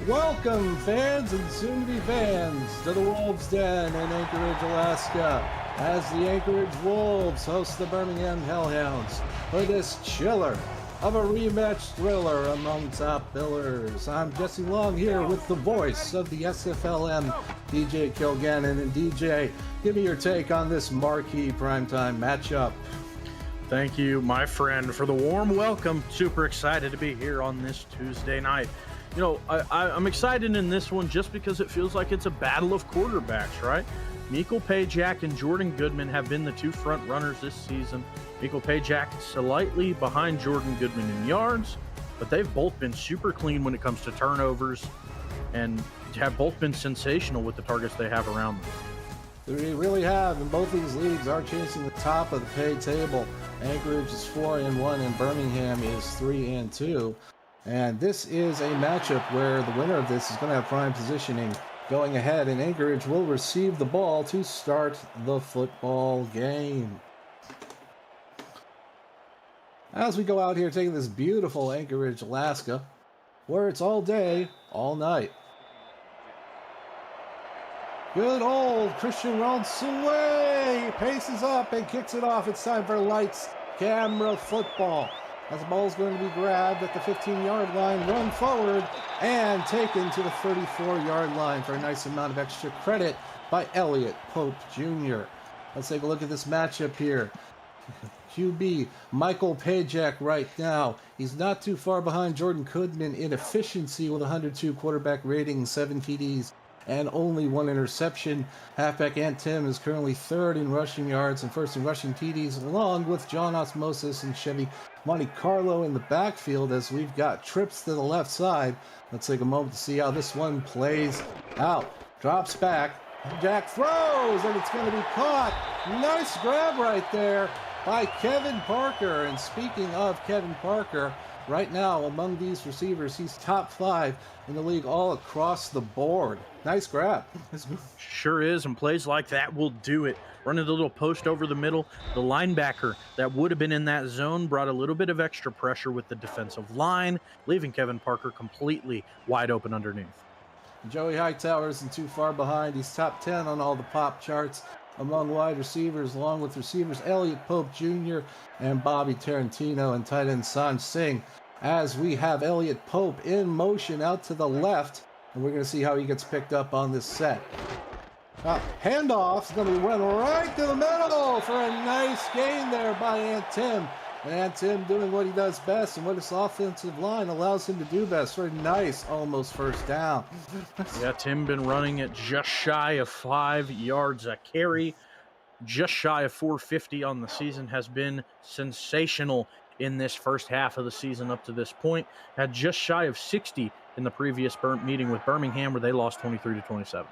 Welcome, fans and soon-to-be fans, to the Wolves' Den in Anchorage, Alaska, as the Anchorage Wolves host the Birmingham Hellhounds for this chiller of a rematch thriller among top billers. I'm Jesse Long here with the voice of the SFLm, DJ Kilgannon. And DJ, give me your take on this marquee primetime matchup. Thank you, my friend, for the warm welcome. Super excited to be here on this Tuesday night. You know, I'm excited in this one just because it feels like it's a battle of quarterbacks, right? Michael Pajak and Jordan Goodman have been the two front runners this season. Michael Pajak slightly behind Jordan Goodman in yards, but they've both been super clean when it comes to turnovers and have both been sensational with the targets they have around them. They really have, and both these leagues are chasing the top of the pay table. Anchorage is 4-1 and Birmingham is 3-2. And this is a matchup where the winner of this is going to have prime positioning going ahead, and Anchorage will receive the ball to start the football game. As we go out here taking this beautiful Anchorage, Alaska, where it's all day, all night. Good old Christian Ronsoulé paces up and kicks it off. It's time for lights, camera, football. As the ball is going to be grabbed at the 15-yard line, run forward, and taken to the 34-yard line for a nice amount of extra credit by Elliott Pope Jr. Let's take a look at this matchup here. QB Michael Pajak right now. He's not too far behind Jordan Goodman in efficiency with 102 quarterback rating, 7 TDs, and only 1 interception. Halfback Ant Tim is currently third in rushing yards and first in rushing TDs, along with John Osmosis and Chevy Monte Carlo in the backfield, as we've got trips to the left side. Let's take a moment to see how this one plays out. Drops back, Jack throws, and it's going to be caught. Nice grab right there by Kevin Parker. And speaking of Kevin Parker, right now among these receivers, he's top 5 in the league all across the board. Nice grab. Sure is, and plays like that will do it. Running the little post over the middle, the linebacker that would have been in that zone brought a little bit of extra pressure with the defensive line, leaving Kevin Parker completely wide open underneath. Joey Hightower isn't too far behind. He's top 10 on all the pop charts among wide receivers, along with receivers Elliott Pope Jr. and Bobby Tarantino, and tight end Sanj Singh, as we have Elliott Pope in motion out to the left, and we're going to see how he gets picked up on this set. Handoff is going to run right to the middle for a nice gain there by Ant Tim. And Ant Tim doing what he does best and what his offensive line allows him to do best for a nice almost first down. Yeah, Tim been running at just shy of 5 yards a carry, just shy of 450 on the season, has been sensational in this first half of the season up to this point. Had just shy of 60 in the previous meeting with Birmingham, where they lost 23-27.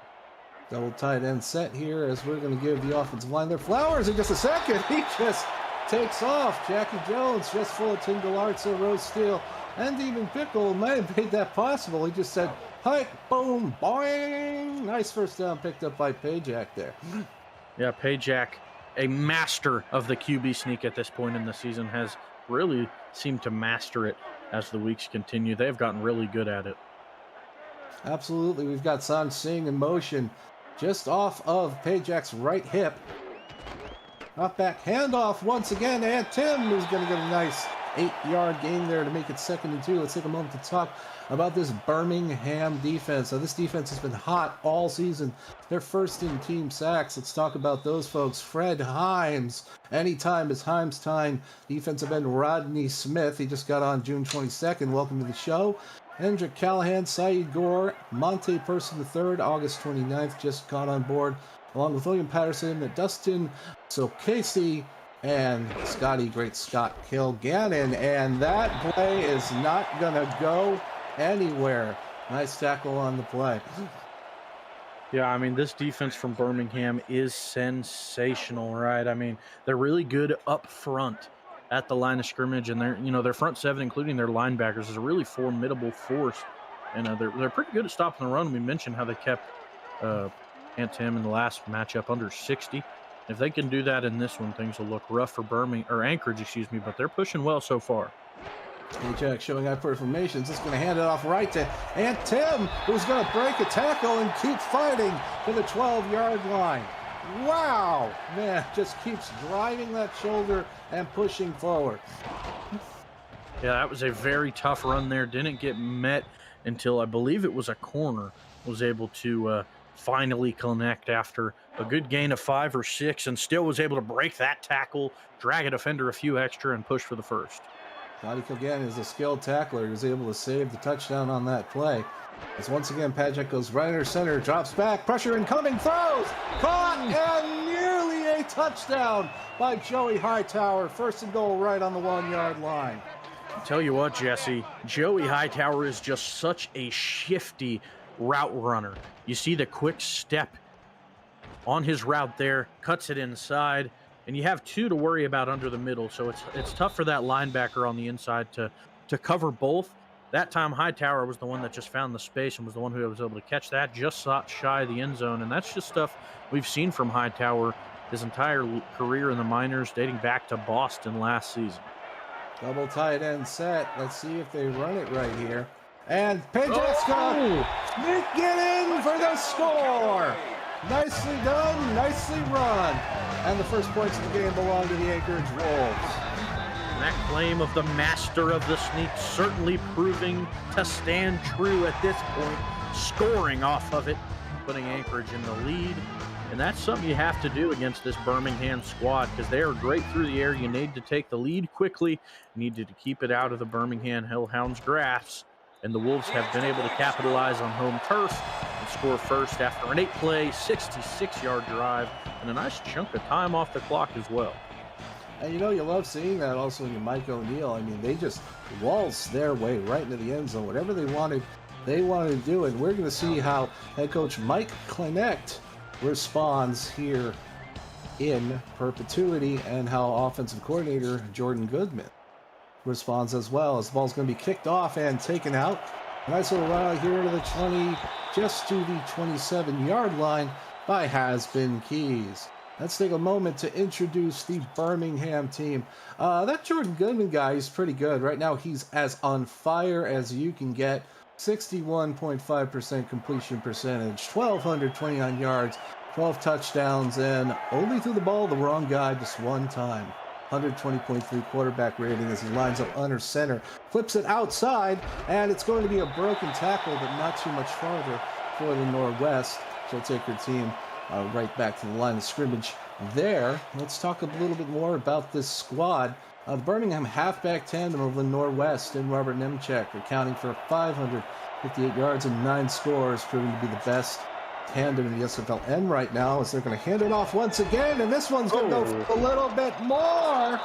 Double tight end set here, as we're going to give the offensive line their flowers in just a second. He just takes off. Jackie Jones just full of Tim Galarza, Rose Steele, and even Pickle might have made that possible. He just said, hike, boom, boing. Nice first down picked up by Pajak there. Yeah, Pajak, a master of the QB sneak at this point in the season, has really seemed to master it as the weeks continue. They've gotten really good at it. Absolutely. We've got Sanj Singh in motion just off of Pajak's right hip. Up back handoff once again, and Tim is going to get a nice 8-yard gain there to make it 2nd and 2. Let's take a moment to talk about this Birmingham defense. Now, this defense has been hot all season. They're first in team sacks. Let's talk about those folks. Fred Himes. Anytime is Himes time. Defensive end Rodney Smith. He just got on June 22nd. Welcome to the show. Hendrick Callahan, Saeed Gore, Monte Person III, August 29th, just got on board, along with William Patterson, Dustin Sokasey, and Great Scott Kilgannon. And that play is not going to go anywhere. Nice tackle on the play. Yeah, I mean, this defense from Birmingham is sensational, right? I mean, they're really good up front at the line of scrimmage, and their front 7, including their linebackers, is a really formidable force, and they're pretty good at stopping the run. We mentioned how they kept Ant Tim in the last matchup under 60. If they can do that in this one, things will look rough for Anchorage, but they're pushing well so far. Paycheck showing out formations. Just going to hand it off right to Aunt Tim, who's going to break a tackle and keep fighting to the 12-yard line. Wow, man, just keeps driving that shoulder and pushing forward. Yeah, that was a very tough run there. Didn't get met until I believe it was a corner. Was able to finally connect after a good gain of 5 or 6 and still was able to break that tackle, drag a defender a few extra, and push for the first. Scotty Kilgannon is a skilled tackler. He was able to save the touchdown on that play. As once again, Pajek goes right under center, drops back, pressure incoming, throws, caught, and nearly a touchdown by Joey Hightower. First and goal right on the 1-yard line. Tell you what, Jesse, Joey Hightower is just such a shifty route runner. You see the quick step on his route there, cuts it inside, and you have 2 to worry about under the middle, so it's tough for that linebacker on the inside to cover both. That time, Hightower was the one that just found the space and was the one who was able to catch that just shy of the end zone, and that's just stuff we've seen from Hightower his entire career in the minors, dating back to Boston last season. Double tight end set. Let's see if they run it right here. And Pajek's gonna sneak it in for the score. Nicely done, nicely run. And the first points of the game belong to the Anchorage Wolves. That claim of the master of the sneak certainly proving to stand true at this point, scoring off of it, putting Anchorage in the lead. And that's something you have to do against this Birmingham squad because they are great through the air. You need to take the lead quickly. You need to keep it out of the Birmingham Hellhounds' grasp. And the Wolves have been able to capitalize on home turf and score first after an 8-play, 66-yard drive and a nice chunk of time off the clock as well. And you know, you love seeing that also in your Mike O'Neill. I mean, they just waltz their way right into the end zone. Whatever they wanted to do. And we're going to see how head coach Mike Kleinecht responds here in perpetuity and how offensive coordinator Jordan Goodman responds as well, as the ball's going to be kicked off and taken out. Nice little run out here to the 20, just to the 27-yard line by Has-Been Keys. Let's take a moment to introduce the Birmingham team. That Jordan Goodman guy is pretty good. Right now, he's as on fire as you can get. 61.5% completion percentage, 1,229 yards, 12 touchdowns, and only threw the ball the wrong guy just one time. 120.3 quarterback rating as he lines up under center, flips it outside, and it's going to be a broken tackle, but not too much farther for the Northwest. She'll take her team right back to the line of scrimmage there. Let's talk a little bit more about this squad. The Birmingham halfback tandem of the Northwest and Robert Nemechek accounting for 558 yards and 9 scores, proving to be the best tandem in the SFLm right now as they're going to hand it off once again, and this one's going to go for a little bit more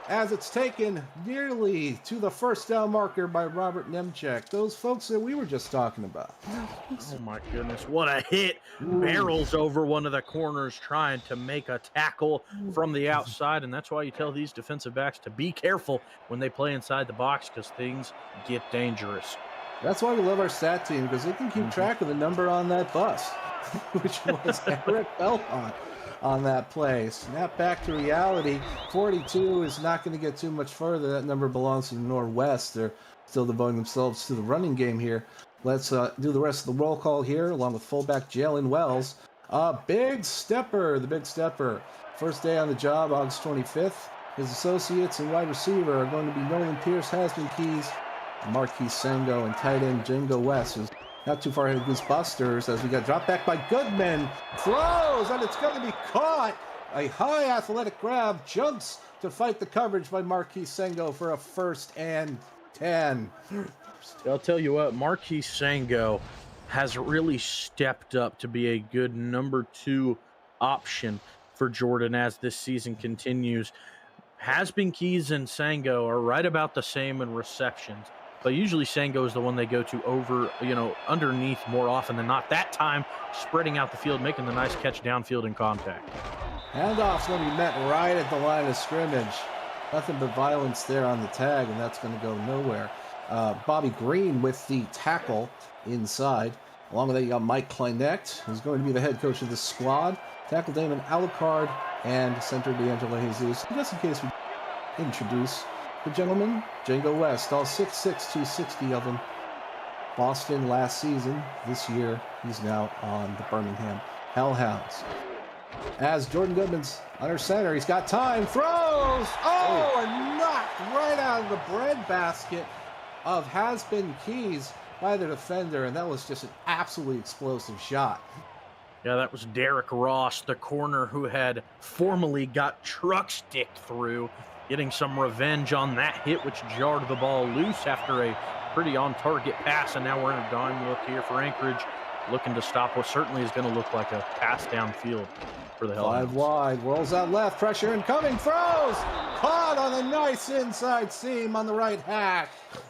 as it's taken nearly to the first down marker by Robert Nemechek. Those folks that we were just talking about. Oh my goodness, what a hit. Barrels over one of the corners trying to make a tackle from the outside, and that's why you tell these defensive backs to be careful when they play inside the box because things get dangerous. That's why we love our stat team, because they can keep track of the number on that bus, which was Eric Belmont on that play. Snap back to reality. 42 is not going to get too much further. That number belongs to the Northwest. They're still devoting themselves to the running game here. Let's do the rest of the roll call here, along with fullback Jalen Wells. Big Stepper, the Big Stepper. First day on the job, August 25th. His associates and wide receiver are going to be Nolan Pierce, Has-Been Keys, Marquis Sango, and tight end Jingo West, who's not too far ahead of Goosebusters, as we got dropped back by Goodman. Throws, and it's going to be caught. A high athletic grab, jumps to fight the coverage by Marquis Sango for a 1st and 10. I'll tell you what, Marquis Sango has really stepped up to be a good number 2 option for Jordan as this season continues. Has-Been Keys and Sango are right about the same in receptions, but usually Sango is the one they go to over, underneath more often than not. That time, spreading out the field, making the nice catch downfield in contact. Handoff's going to be met right at the line of scrimmage. Nothing but violence there on the tag, and that's going to go nowhere. Bobby Green with the tackle inside. Along with that, you got Mike Kleinecht, who's going to be the head coach of the squad. Tackle Damon Alucard and center D'Angelo Jesus. Just in case we introduce the gentleman, Django West, all 6'6", 260 of him. Boston last season. This year, he's now on the Birmingham Hellhounds. As Jordan Goodman's under center, he's got time, throws! Oh, and knocked right out of the breadbasket of Has-Been Keys by the defender, and that was just an absolutely explosive shot. Yeah, that was Derek Ross, the corner who had formerly got truck sticked through, getting some revenge on that hit, which jarred the ball loose after a pretty on-target pass, and now we're in a dime look here for Anchorage, looking to stop what certainly is going to look like a pass downfield for the Hellhounds. 5 wide, rolls out left, pressure incoming, throws! Caught on a nice inside seam on the right hash.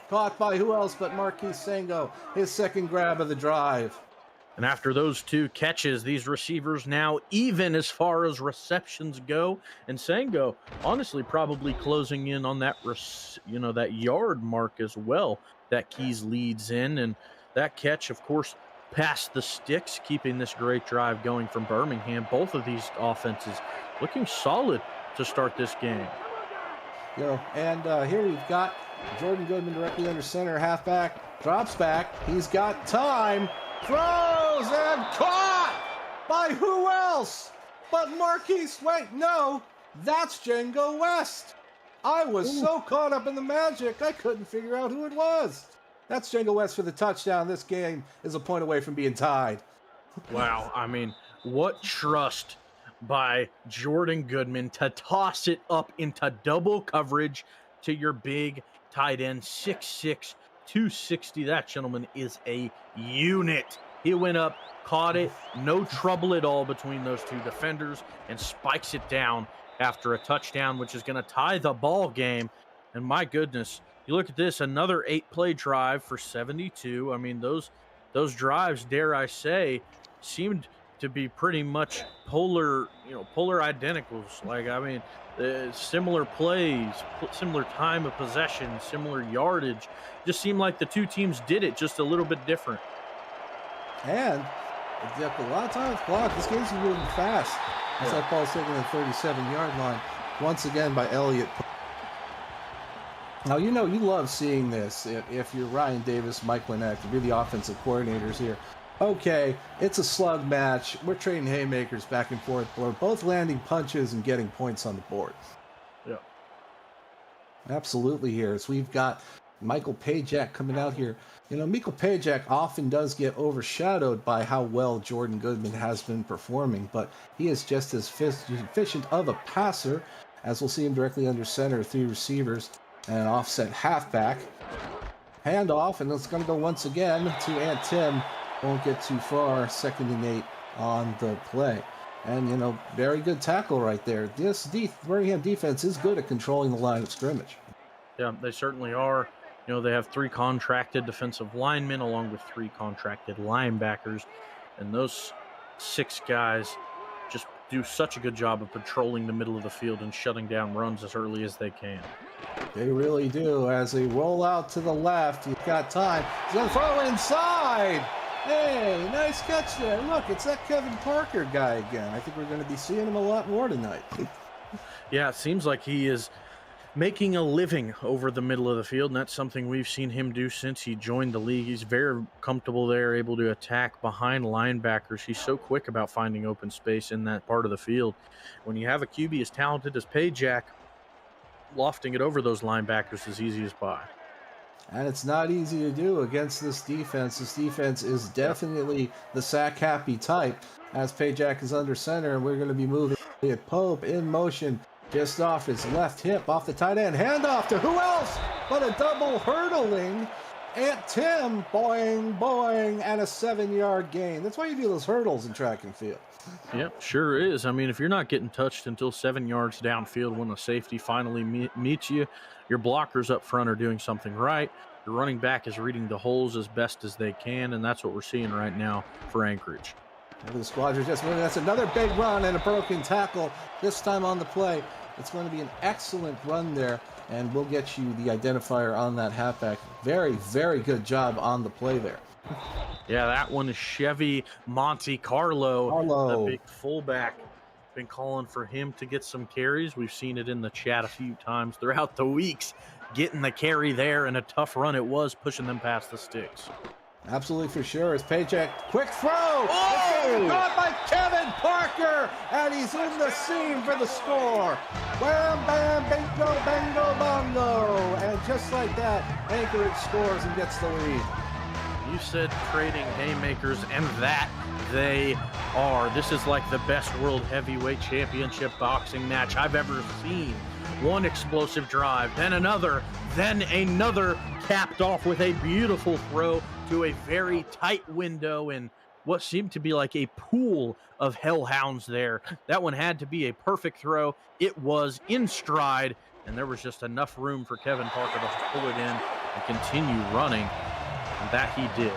Caught by who else but Marquis Sango, his second grab of the drive. And after those 2 catches, these receivers now even as far as receptions go. And Sango, honestly, probably closing in on that, that yard mark as well that Keys leads in. And that catch, of course, past the sticks, keeping this great drive going from Birmingham. Both of these offenses looking solid to start this game. And here we've got Jordan Goodman directly under center, halfback, drops back. He's got time. Throws and caught by who else but Marquise. Wait, no, that's Django West. I was so caught up in the magic, I couldn't figure out who it was. That's Django West for the touchdown. This game is a point away from being tied. Wow, I mean, what trust by Jordan Goodman to toss it up into double coverage to your big tight end, 6'6", 260. That gentleman is a unit. He went up, caught it, no trouble at all between those 2 defenders, and spikes it down after a touchdown, which is going to tie the ball game. And my goodness, you look at this, another 8-play drive for 72. I mean, those drives, dare I say, seemed to be pretty much polar identicals. Like, I mean, similar plays, similar time of possession, similar yardage. Just seemed like the 2 teams did it just a little bit different. And a lot of times, this game's moving fast. As that ball's taken at the 37-yard line, once again by Elliott. Now, you love seeing this if you're Ryan Davis, Mike Lynette, you're the offensive coordinators here. Okay, it's a slug match. We're trading haymakers back and forth. We're both landing punches and getting points on the board. Yeah. Absolutely here. So we've got Michael Pajak coming out here. Michael Pajak often does get overshadowed by how well Jordan Goodman has been performing, but he is just as efficient of a passer, as we'll see him directly under center, 3 receivers, and an offset halfback. Handoff, and it's going to go once again to Ant Tim. Won't get too far, 2nd and 8 on the play. And, very good tackle right there. This Birmingham defense is good at controlling the line of scrimmage. Yeah, they certainly are. They have 3 contracted defensive linemen along with 3 contracted linebackers. And those 6 guys just do such a good job of patrolling the middle of the field and shutting down runs as early as they can. They really do. As they roll out to the left, he's got time. He's going to throw inside. Hey, nice catch there. Look, it's that Kevin Parker guy again. I think we're going to be seeing him a lot more tonight. Yeah, it seems like he is making a living over the middle of the field, and that's something we've seen him do since he joined the league. He's very comfortable there, able to attack behind linebackers. He's so quick about finding open space in that part of the field. When you have a QB as talented as Pajak, lofting it over those linebackers is easy as pie. And it's not easy to do against this defense. This defense is definitely the sack-happy type, as Pajak is under center, and we're going to be moving at Pope in motion. Just off his left hip, off the tight end. Handoff to who else but a double hurdling Ant Tim. Boing, boing, and a 7-yard gain. That's why you do those hurdles in track and field. Yep, sure is. I mean, if you're not getting touched until 7 yards downfield when a safety finally meets you, your blockers up front are doing something right. Your running back is reading the holes as best as they can, and that's what we're seeing right now for Anchorage. The squadron just moving. That's another big run and a broken tackle, this time on the play. It's going to be an excellent run there, and we'll get you the identifier on that halfback. Very, very good job on the play there. Yeah, that one is Chevy Monte Carlo, the big fullback. been calling for him to get some carries. We've seen it in the chat a few times throughout the weeks. Getting the carry there, and a tough run it was, pushing them past the sticks. Absolutely, for sure. His paycheck. Quick throw. Oh! Caught by Kevin Parker, and he's in the seam for the score. Wham, bam, bingo, bango, bongo. And just like that, Anchorage scores and gets the lead. You said trading haymakers, and that they are. This is like the best World Heavyweight Championship boxing match I've ever seen. One explosive drive, then another, capped off with a beautiful throw to a very tight window in what seemed to be like a pool of hellhounds there. That one had to be a perfect throw. It was in stride, and there was just enough room for Kevin Parker to pull it in and continue running, and that he did.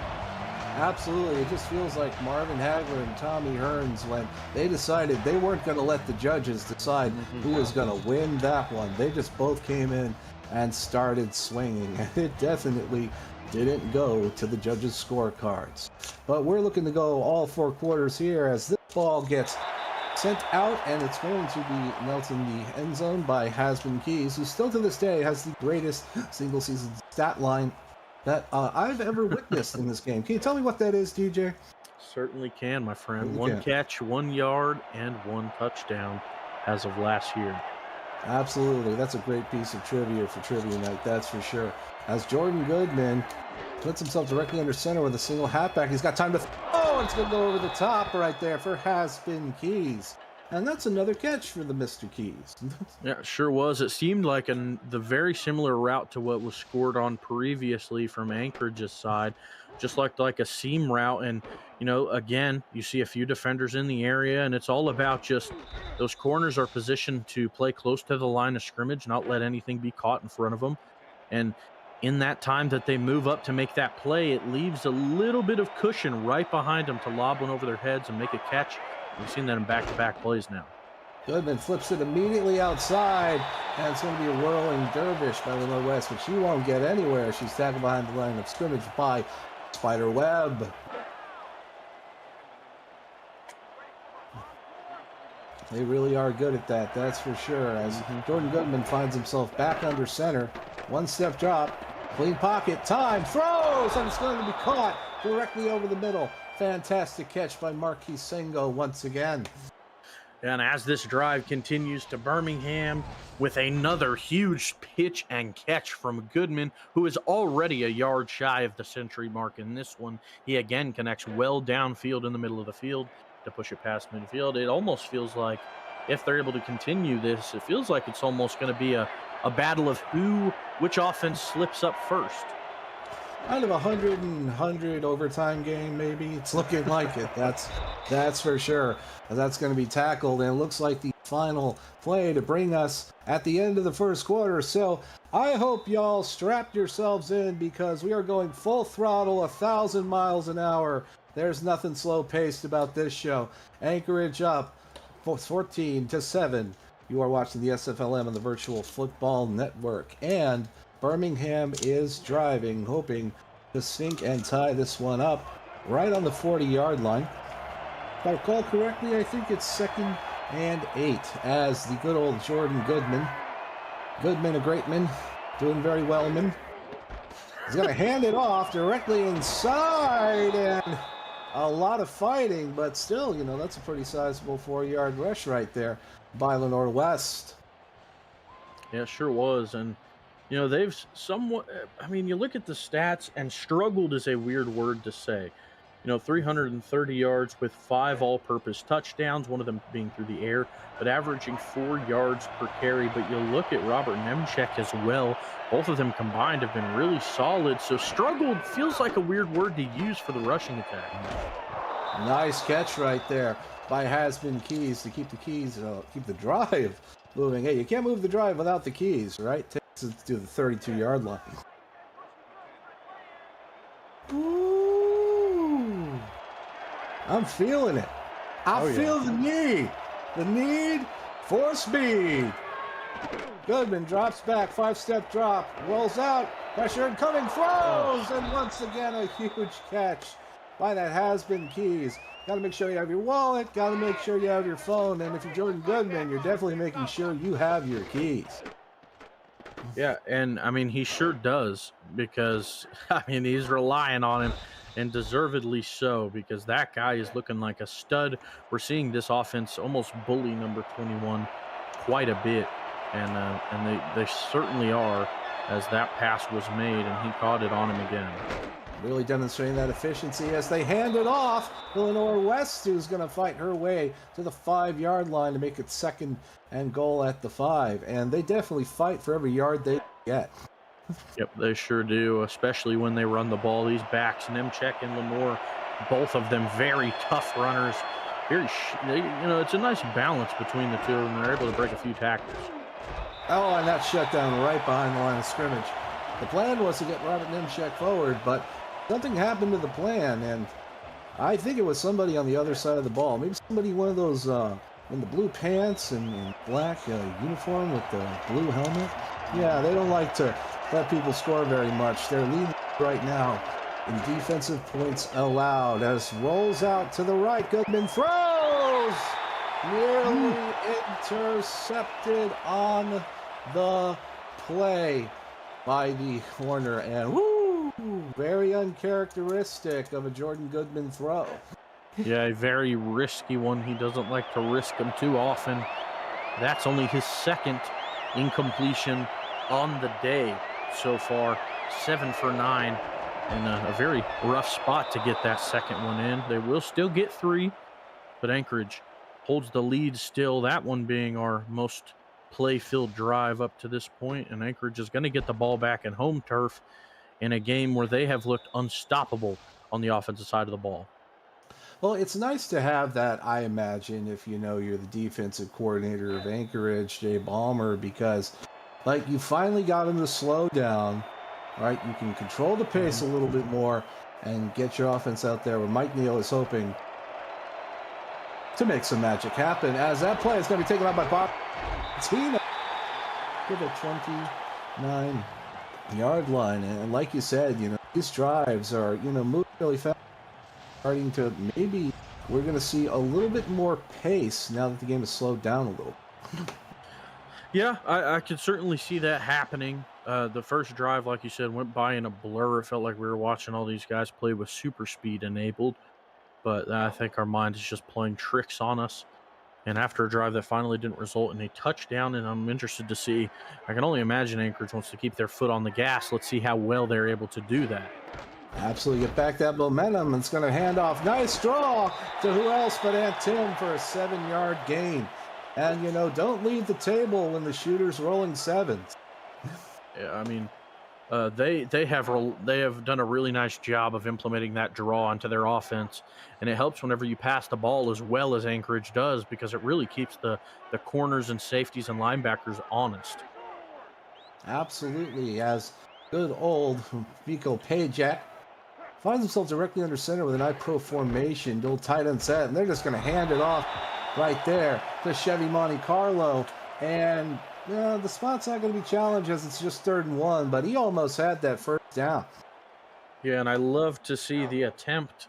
Absolutely. It just feels like Marvin Hagler and Tommy Hearns, when they decided they weren't going to let the judges decide who was going to win that one. They just both came in and started swinging, and it definitely didn't go to the judges' scorecards. But we're looking to go all 4 quarters here as this ball gets sent out, and it's going to be knelt in the end zone by Hasbin Keys, who still to this day has the greatest single-season stat line that I've ever witnessed in this game. Can you tell me what that is, DJ? Certainly can, my friend. You One can. catch, 1 yard, and 1 touchdown as of last year. Absolutely. That's a great piece of trivia for Trivia Night, that's for sure. As Jordan Goodman puts himself directly under center with a single halfback, he's got time to it's going to go over the top right there for Hasbin Keys. And that's another catch for the Mr. Keys. Yeah, it sure was. It seemed like the very similar route to what was scored on previously from Anchorage's side, just like a seam route. And, again, you see a few defenders in the area, and it's all about just those corners are positioned to play close to the line of scrimmage, not let anything be caught in front of them. And in that time that they move up to make that play, it leaves a little bit of cushion right behind them to lob one over their heads and make a catch. We've seen that in back-to-back plays now. Goodman flips it immediately outside, and it's going to be a whirling dervish by the Northwest, but she won't get anywhere. She's tackled behind the line of scrimmage by Spider Webb. They really are good at that, that's for sure. As Jordan Goodman finds himself back under center, 1-step drop, clean pocket, time, throws, and it's going to be caught directly over the middle. Fantastic catch by Marquis Sengo once again. And as this drive continues to Birmingham with another huge pitch and catch from Goodman, who is already a yard shy of the century mark in this one. He again connects well downfield in the middle of the field to push it past midfield. It almost feels like, if they're able to continue this, it feels like it's almost going to be a battle of which offense slips up first. Kind of a 100 overtime game, maybe. It's looking like it. That's for sure. That's going to be tackled, and it looks like the final play to bring us at the end of the first quarter. So I hope y'all strapped yourselves in, because we are going full throttle, 1,000 miles an hour. There's nothing slow-paced about this show. Anchorage up 14-7. You are watching the SFLm on the Virtual Football Network, and Birmingham is driving, hoping to sink and tie this one up right on the 40-yard line. If I recall correctly, I think it's 2nd and 8 as the good old Jordan Goodman, a great man, doing very well, man. He's going to hand it off directly inside, and a lot of fighting, but still, that's a pretty sizable 4-yard rush right there by the Northwest. Yeah, it sure was. And they've somewhat, you look at the stats, and struggled is a weird word to say. 330 yards with 5 all-purpose touchdowns, one of them being through the air, but averaging 4 yards per carry. But you look at Robert Nemchek as well. Both of them combined have been really solid. So struggled feels like a weird word to use for the rushing attack. Nice catch right there by Hasbin Keys to keep the drive moving. Hey, you can't move the drive without the keys, right? Takes it to the 32-yard line. Ooh, I'm feeling it. I feel the need for speed. Goodman drops back, 5-step drop, rolls out, pressure incoming, throws, and once again a huge catch Buy that has-been keys. Got to make sure you have your wallet. Got to make sure you have your phone. And if you're Jordan Goodman, you're definitely making sure you have your keys. Yeah, and I mean, he sure does because I mean, he's relying on him and deservedly so because that guy is looking like a stud. We're seeing this offense almost bully number 21 quite a bit, and they certainly are as that pass was made and he caught it on him again. Really demonstrating that efficiency as they hand it off. Eleanor West, who's going to fight her way to the 5-yard line to make it 2nd and goal at the 5. And they definitely fight for every yard they get. Yep, they sure do, especially when they run the ball. These backs, Nemchek and Lenore, both of them very tough runners. It's a nice balance between the two of them. They're able to break a few tackles. Oh, and that shut down right behind the line of scrimmage. The plan was to get Robert Nemchek forward, but something happened to the plan, and I think it was somebody on the other side of the ball. Maybe somebody, one of those in the blue pants and black uniform with the blue helmet. Yeah, they don't like to let people score very much. They're leading right now in defensive points allowed as rolls out to the right. Goodman throws! Nearly intercepted on the play by the corner, and woo! Very uncharacteristic of a Jordan Goodman throw. Yeah, a very risky one. He doesn't like to risk them too often. That's only his 2nd incompletion on the day so far. 7 for 9, and a very rough spot to get that 2nd one in. They will still get 3, but Anchorage holds the lead still. That one being our most play-filled drive up to this point, and Anchorage is going to get the ball back in home turf in a game where they have looked unstoppable on the offensive side of the ball. Well, it's nice to have that, I imagine, if you know you're the defensive coordinator of Anchorage, Jay Ballmer, because you finally got him to slow down, right? You can control the pace a little bit more and get your offense out there where Mike Neal is hoping to make some magic happen, as that play is going to be taken out by Bob Tina to the 29-yard line. And like you said, these drives are, moving really fast, starting to maybe we're going to see a little bit more pace now that the game has slowed down a little. Yeah, I could certainly see that happening. The first drive, like you said, went by in a blur. It felt like we were watching all these guys play with super speed enabled, but I think our mind is just playing tricks on us. And after a drive that finally didn't result in a touchdown, and I'm interested to see, I can only imagine Anchorage wants to keep their foot on the gas. Let's see how well they're able to do that. Absolutely, get back that momentum. It's going to hand off. Nice draw to who else but Aunt Tim for a 7-yard gain. And, don't leave the table when the shooter's rolling 7s. Yeah, I mean, they have done a really nice job of implementing that draw into their offense, and it helps whenever you pass the ball as well as Anchorage does, because it really keeps the corners and safeties and linebackers honest. Absolutely, as good old Miko Pajak finds himself directly under center with an I-Pro formation, the old tight end set, and they're just going to hand it off right there to Chevy Monte Carlo, and the spot's not going to be challenged as it's just 3rd and 1, but he almost had that first down. Yeah, and I love to see the attempt.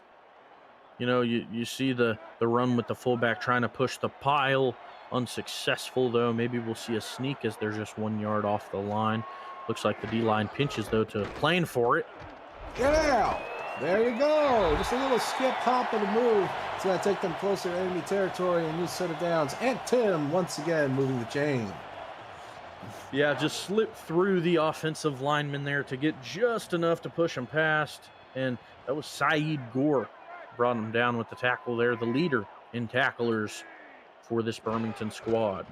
You see the run with the fullback trying to push the pile. Unsuccessful, though. Maybe we'll see a sneak as they're just 1 yard off the line. Looks like the D-line pinches, though, to playing for it. Yeah, there you go. Just a little skip, hop, and a move. It's going to take them closer to enemy territory and new set of downs. And Tim, once again, moving the chain. Yeah, just slipped through the offensive lineman there to get just enough to push him past. And that was Saeed Gore. Brought him down with the tackle there, the leader in tacklers for this Birmingham squad.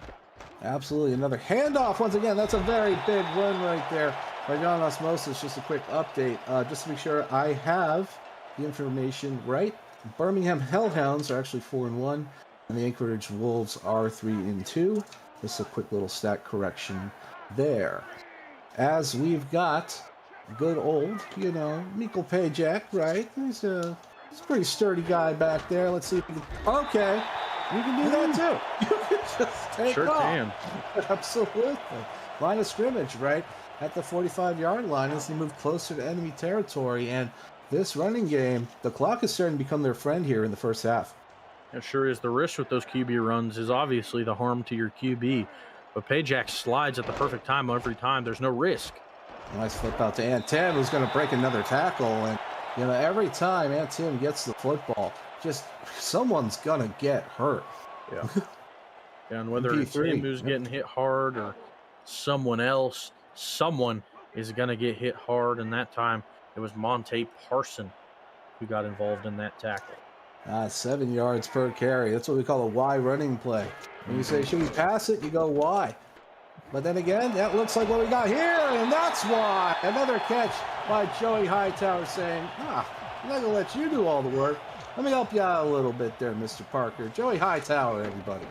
Absolutely. Another handoff. Once again, that's a very big run right there by John Osmosis. Just a quick update. Just to make sure I have the information right. Birmingham Hellhounds are actually 4-1, and the Anchorage Wolves are 3-2. Just a quick little stat correction there. As we've got good old, Miko Pajak, right? He's a pretty sturdy guy back there. Let's see if we can... Okay, you can do that too. You can just take sure off. Can. Absolutely. Line of scrimmage, right? At the 45-yard line as they move closer to enemy territory. And this running game, the clock is starting to become their friend here in the first half. It sure is. The risk with those QB runs is obviously the harm to your QB. But Pajak slides at the perfect time every time. There's no risk. Nice flip out to Antim, who's going to break another tackle. And, every time Antim gets the football, just someone's going to get hurt. Yeah. And whether it's him who's getting hit hard or someone else, someone is going to get hit hard. And that time it was Monte Parson who got involved in that tackle. 7 yards per carry. That's what we call a Y running play. When you say, should we pass it? You go, why? But then again, that looks like what we got here, and that's why. Another catch by Joey Hightower saying, I'm not going to let you do all the work. Let me help you out a little bit there, Mr. Parker. Joey Hightower, everybody.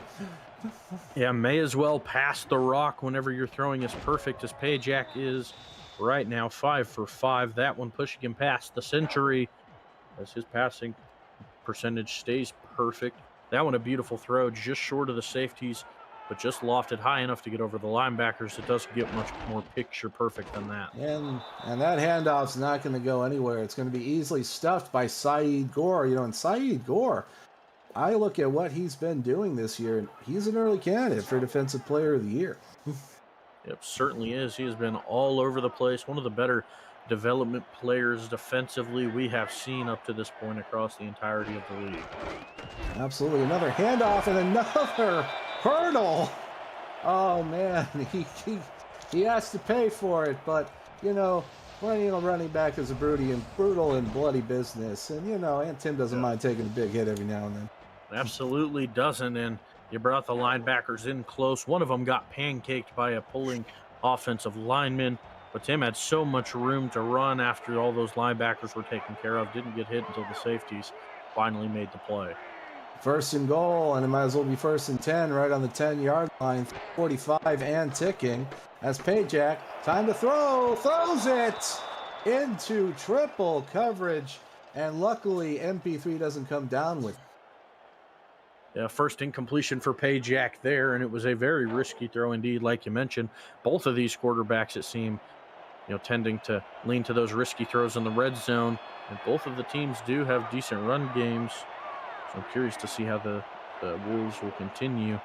Yeah, may as well pass the rock whenever you're throwing as perfect as Pajak is right now. 5 for 5. That one pushing him past the century as his passing percentage stays perfect. That one a beautiful throw, just short of the safeties, but just lofted high enough to get over the linebackers. It doesn't get much more picture perfect than that. And that handoff's not going to go anywhere. It's going to be easily stuffed by Saeed Gore. And Saeed Gore, I look at what he's been doing this year, and he's an early candidate for Defensive Player of the Year. Yep, certainly is. He has been all over the place. One of the better development players defensively we have seen up to this point across the entirety of the league. Absolutely. Another handoff and another hurdle. Oh man, he has to pay for it, but running back is a brutal and bloody business, and Antim doesn't mind taking a big hit every now and then. Absolutely doesn't. And you brought the linebackers in close. One of them got pancaked by a pulling offensive lineman. But Tim had so much room to run after all those linebackers were taken care of. Didn't get hit until the safeties finally made the play. 1st and goal, and it might as well be 1st and 10 right on the 10-yard line. 45 and ticking. As Pajak, time to throws it into triple coverage. And luckily, MP3 doesn't come down with it. Yeah, first incompletion for Pajak there, and it was a very risky throw indeed, like you mentioned. Both of these quarterbacks, it seemed, tending to lean to those risky throws in the red zone. And both of the teams do have decent run games. So I'm curious to see how the Wolves will continue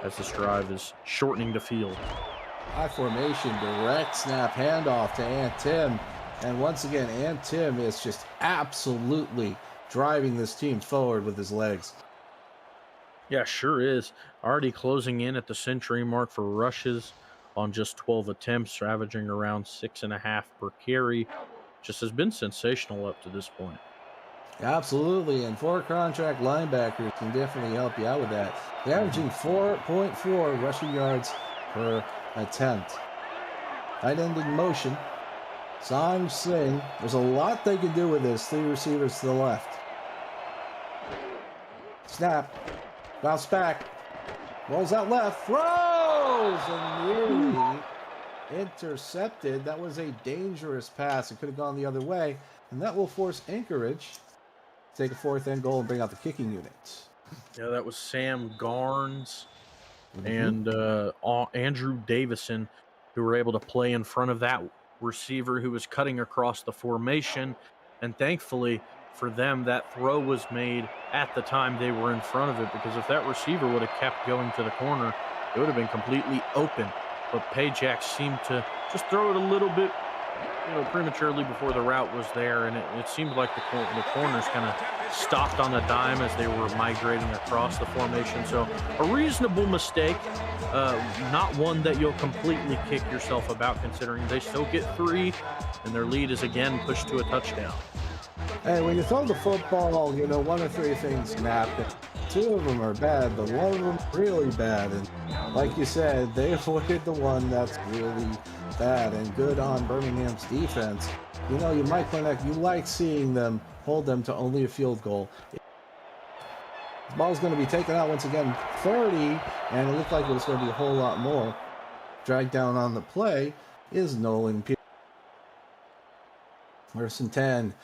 as this drive is shortening the field. High formation, direct snap handoff to Antim. And once again, Antim is just absolutely driving this team forward with his legs. Yeah, sure is. Already closing in at the century mark for rushes on just 12 attempts, averaging around 6.5 per carry. Just has been sensational up to this point. Absolutely, and 4 contract linebackers can definitely help you out with that. They're averaging 4.4 rushing yards per attempt. Tight end in motion. Sanj Singh. There's a lot they can do with this. 3 receivers to the left. Snap. Bounce back. Rolls out left. Throws! And nearly intercepted. That was a dangerous pass. It could have gone the other way. And that will force Anchorage to take a 4th and goal and bring out the kicking unit. Yeah, that was Sam Garnes and Andrew Davison, who were able to play in front of that receiver who was cutting across the formation. And thankfully for them, that throw was made at the time they were in front of it, because if that receiver would have kept going to the corner, it would have been completely open. But Pajak seemed to just throw it a little bit prematurely before the route was there, and it seemed like the corners kind of stopped on a dime as they were migrating across the formation. So a reasonable mistake, not one that you'll completely kick yourself about, considering they still get 3, and their lead is again pushed to a touchdown. Hey, when you throw the football, 1 or 3 things can happen. 2 of them are bad, but 1 of them really bad. And like you said, they avoided the one that's really bad. And good on Birmingham's defense. Mike Lynette, you like seeing them hold them to only a field goal. The ball's going to be taken out once again, 30, and it looked like it was going to be a whole lot more. Dragged down on the play is Nolan Pierce. 1st and 10.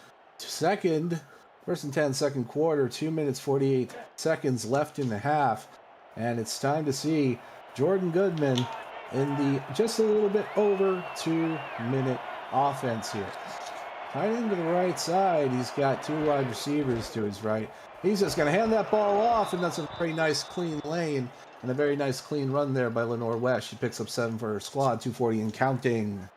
First and 10, second quarter, 2 minutes, 48 seconds left in the half. And it's time to see Jordan Goodman in the just a little bit over 2-minute offense here. Tight end to the right side. He's got two wide receivers to his right. He's just going to hand that ball off, and that's a very nice, clean lane and a very nice, clean run there by Lenore West. She picks up 7 for her squad, 240 and counting.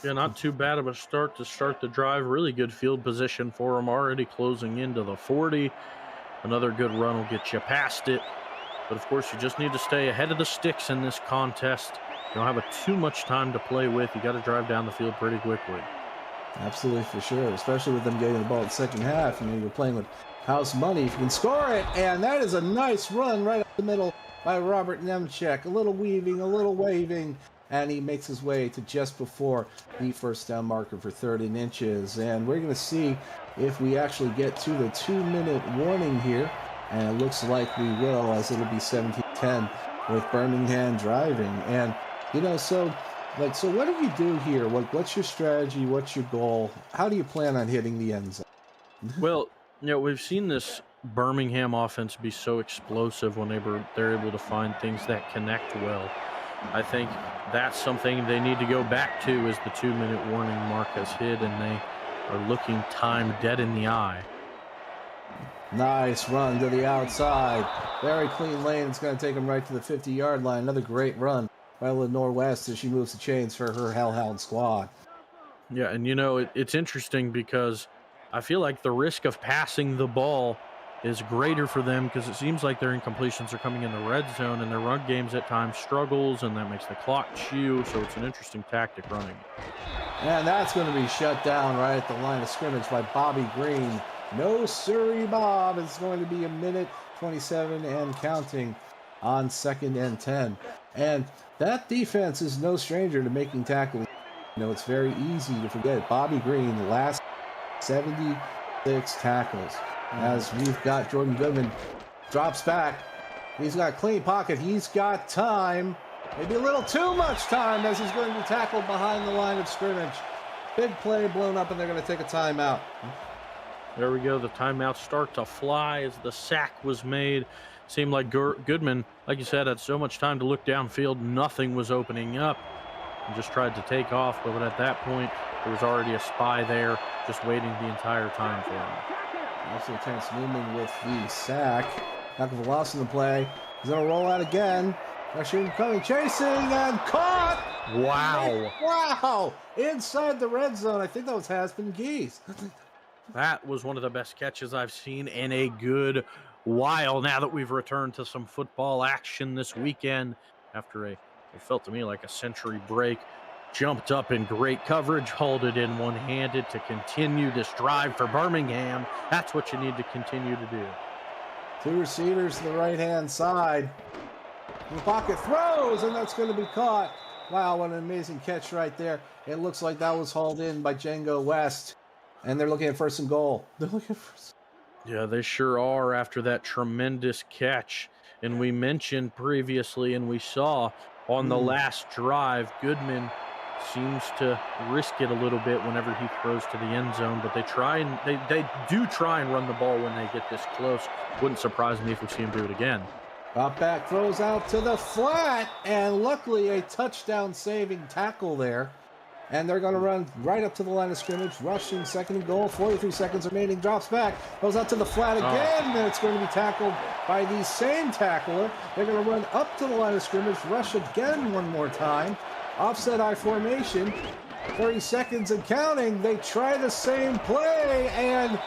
Yeah, not too bad of a start to start the drive. Really good field position for him, already closing into the 40. Another good run will get you past it. But, of course, you just need to stay ahead of the sticks in this contest. You don't have too much time to play with. You got to drive down the field pretty quickly. Absolutely, for sure, especially with them getting the ball in the second half. You're playing with house money if you can score it. And that is a nice run right up the middle by Robert Nemchek. A little weaving, a little waving, and he makes his way to just before the first down marker for 3rd and inches. And we're going to see if we actually get to the 2-minute warning here. And it looks like we will, as it'll be 17-10 with Birmingham driving. And, so what do you do here? What's your strategy? What's your goal? How do you plan on hitting the end zone? Well, we've seen this Birmingham offense be so explosive when they're able to find things that connect well. I think that's something they need to go back to as the 2-minute warning mark has hit, and they are looking time dead in the eye. Nice run to the outside. Very clean lane. It's going to take him right to the 50-yard line. Another great run by Lenore West as she moves the chains for her Hellhound squad. Yeah, and it's interesting because I feel like the risk of passing the ball is greater for them because it seems like their incompletions are coming in the red zone, and their run games at times struggles, and that makes the clock chew, so it's an interesting tactic running. And that's going to be shut down right at the line of scrimmage by Bobby Green. No siree, Bob. It's going to be 1:27 and counting on 2nd and 10. And that defense is no stranger to making tackles. It's very easy to forget. Bobby Green, last 76 tackles. As we've got Jordan Goodman, drops back. He's got clean pocket. He's got time. Maybe a little too much time as he's going to be tackled behind the line of scrimmage. Big play blown up, and they're going to take a timeout. There we go. The timeouts start to fly as the sack was made. Seemed like Goodman, like you said, had so much time to look downfield. Nothing was opening up. And just tried to take off, but at that point, there was already a spy there, just waiting the entire time for him. Also, Terrence Newman with the sack. Heck of a loss in the play. He's going to roll out again. Pressure coming, chasing, and caught! Wow. Wow! Inside the red zone. I think that was Hasbin Geese. That was one of the best catches I've seen in a good while now that we've returned to some football action this weekend after it felt to me like a century break. Jumped up in great coverage, hauled it in one-handed to continue this drive for Birmingham. That's what you need to continue to do. 2 receivers to the right-hand side. In the pocket throws, and that's going to be caught. Wow, what an amazing catch right there. It looks like that was hauled in by Django West. And they're looking at 1st and goal. They're looking for... Yeah, they sure are after that tremendous catch. And we mentioned previously, and we saw on the last drive, Goodman seems to risk it a little bit whenever he throws to the end zone, but they do try and run the ball when they get this close. Wouldn't surprise me if we see him do it again. Drop back throws out to the flat, and luckily a touchdown saving tackle there. And they're going to run right up to the line of scrimmage, rushing 2nd and goal, 43 seconds remaining, drops back, goes out to the flat again, and it's going to be tackled by the same tackler. They're going to run up to the line of scrimmage, rush again one more time, offset I formation, 30 seconds and counting. They try the same play, and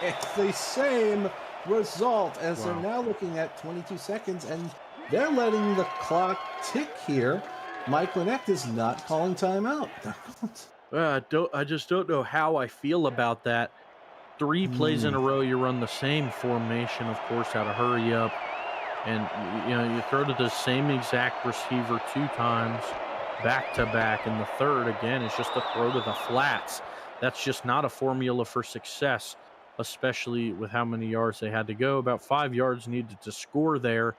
it's the same result as they're now looking at 22 seconds, and they're letting the clock tick here. Mike Lynette is not calling timeout. I just don't know how I feel about that. 3 plays in a row, you run the same formation, of course, how to hurry up. And, you throw to the same exact receiver 2 times, back to back. And the third, again, is just a throw to the flats. That's just not a formula for success, especially with how many yards they had to go. About 5 yards needed to score there.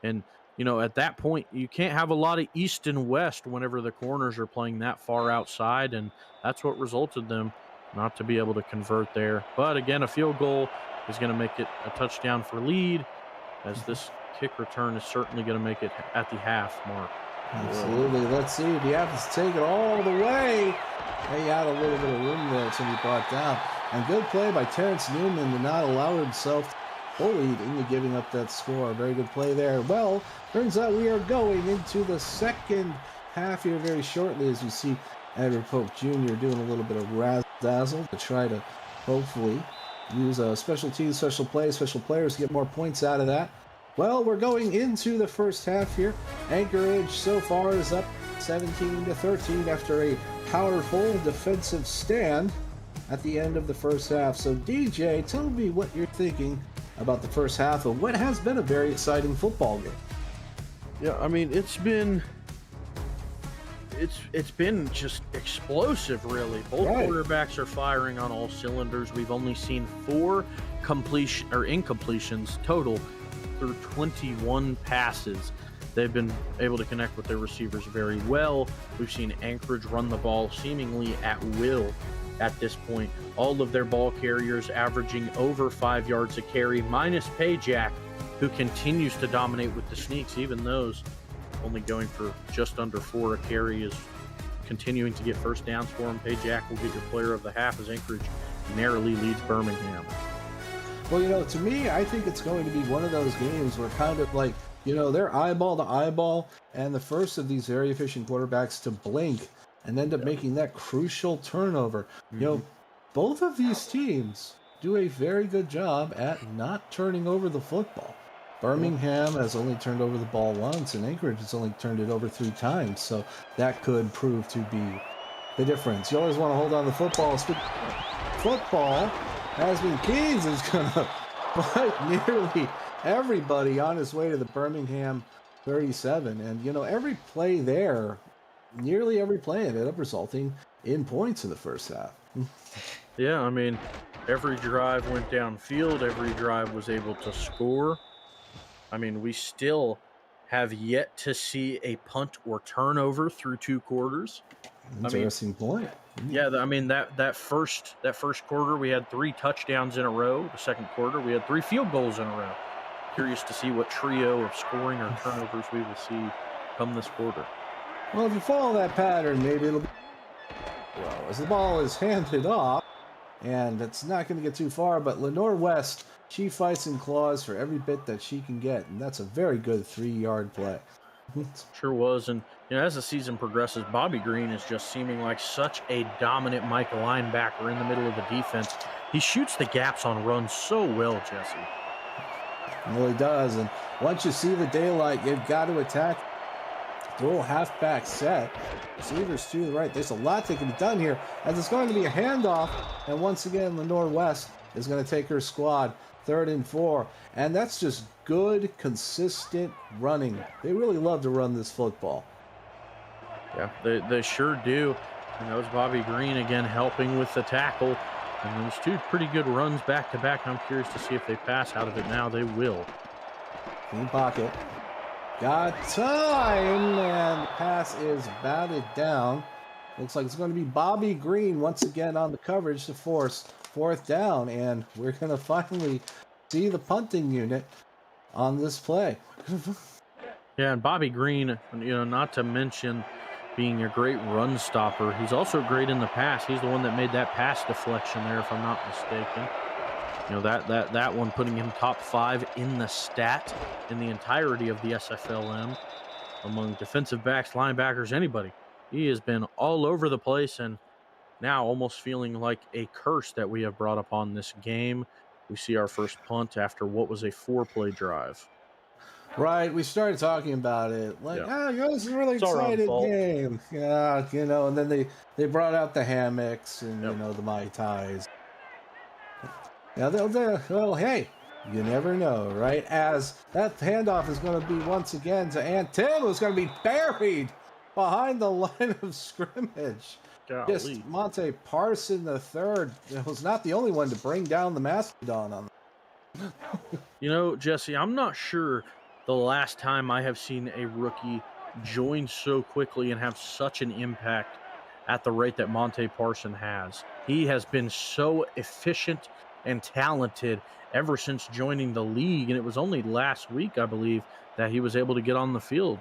And, at that point, you can't have a lot of east and west whenever the corners are playing that far outside, and that's what resulted them not to be able to convert there. But again, a field goal is going to make it a touchdown for lead, as this kick return is certainly going to make it at the half mark. Absolutely. Let's see if he has to take it all the way. He had a little bit of room there to be brought down. And good play by Terrence Newman to not allow himself bullied into giving up that score. Very good play there. Well, turns out we are going into the second half here very shortly, as you see Edward Pope Jr. doing a little bit of razzle-dazzle to try to hopefully use a special teams, special plays, special players to get more points out of that. Well, we're going into the first half here. Anchorage so far is up 17-13 after a powerful defensive stand at the end of the first half. So DJ, tell me what you're thinking about the first half of what has been a very exciting football game. Yeah, I mean, it's been just explosive, really. Both quarterbacks are firing on all cylinders. We've only seen 4 incompletions total through 21 passes. They've been able to connect with their receivers very well. We've seen Anchorage run the ball seemingly at will at this point. All of their ball carriers averaging over 5 yards a carry, minus Payjack, who continues to dominate with the sneaks. Even those only going for just under 4 a carry is continuing to get first downs for him. Payjack will get your player of the half as Anchorage narrowly leads Birmingham. Well, to me, I think it's going to be one of those games where kind of like, they're eyeball to eyeball, and the first of these very efficient quarterbacks to blink and end up making that crucial turnover. Both of these teams do a very good job at not turning over the football. Birmingham has only turned over the ball once, and Anchorage has only turned it over 3 times, so that could prove to be the difference. You always want to hold on to the football. Football, Asmin Keynes is going to fight nearly everybody on his way to the Birmingham 37. And, every play there, nearly every play ended up resulting in points in the first half. Yeah, I mean, every drive went downfield. Every drive was able to score. I mean, we still have yet to see a punt or turnover through 2 quarters. Interesting point. Yeah, I mean, that first quarter, we had 3 touchdowns in a row. The second quarter, we had 3 field goals in a row. Curious to see what trio of scoring or turnovers we will see come this quarter. Well, if you follow that pattern, maybe it'll be well, as the ball is handed off, and it's not going to get too far, but Lenore West, she fights and claws for every bit that she can get, and that's a very good 3-yard play. Sure was, and as the season progresses, Bobby Green is just seeming like such a dominant Mike linebacker in the middle of the defense. He shoots the gaps on runs so well, Jesse. He really does, and once you see the daylight, you've got to attack. The little halfback set. Receivers to the right. There's a lot that can be done here, as it's going to be a handoff, and once again, Lenore West is going to take her squad 3rd and 4, and that's just good, consistent running. They really love to run this football. Yeah, they sure do. And that was Bobby Green again helping with the tackle. And those 2 pretty good runs back to back. I'm curious to see if they pass out of it now. They will. Clean pocket. Got time, and the pass is batted down. Looks like it's going to be Bobby Green once again on the coverage to force 4th down, and we're going to finally see the punting unit on this play. Yeah, and Bobby Green, not to mention being a great run stopper, he's also great in the pass. He's the one that made that pass deflection there, if I'm not mistaken. That one putting him top 5 in the stat in the entirety of the SFLm among defensive backs, linebackers, anybody. He has been all over the place, and now almost feeling like a curse that we have brought upon this game. We see our first punt after what was a 4-play drive. Right, we started talking about it. Like, this is a really exciting game. Yeah, and then they brought out the hammocks and, the Mai Tais. Yeah, well, hey, you never know, right? As that handoff is going to be once again to Aunt Tim, who's going to be buried behind the line of scrimmage. Just Monte Parson III was not the only one to bring down the Mastodon on them. Jesse, I'm not sure the last time I have seen a rookie join so quickly and have such an impact at the rate that Monte Parson has. He has been so efficient and talented ever since joining the league, and it was only last week, I believe, that he was able to get on the field.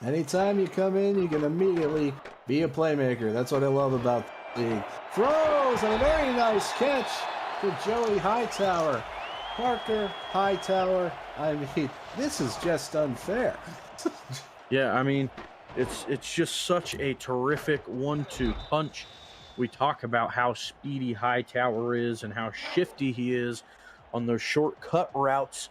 Anytime you come in, you can immediately Be a playmaker. That's what I love about the league. Throws and a very nice catch to Joey Hightower. Parker Hightower. I mean, this is just unfair. Yeah, I mean, it's just such a terrific 1-2 punch. We talk about how speedy Hightower is and how shifty he is on those short cut routes.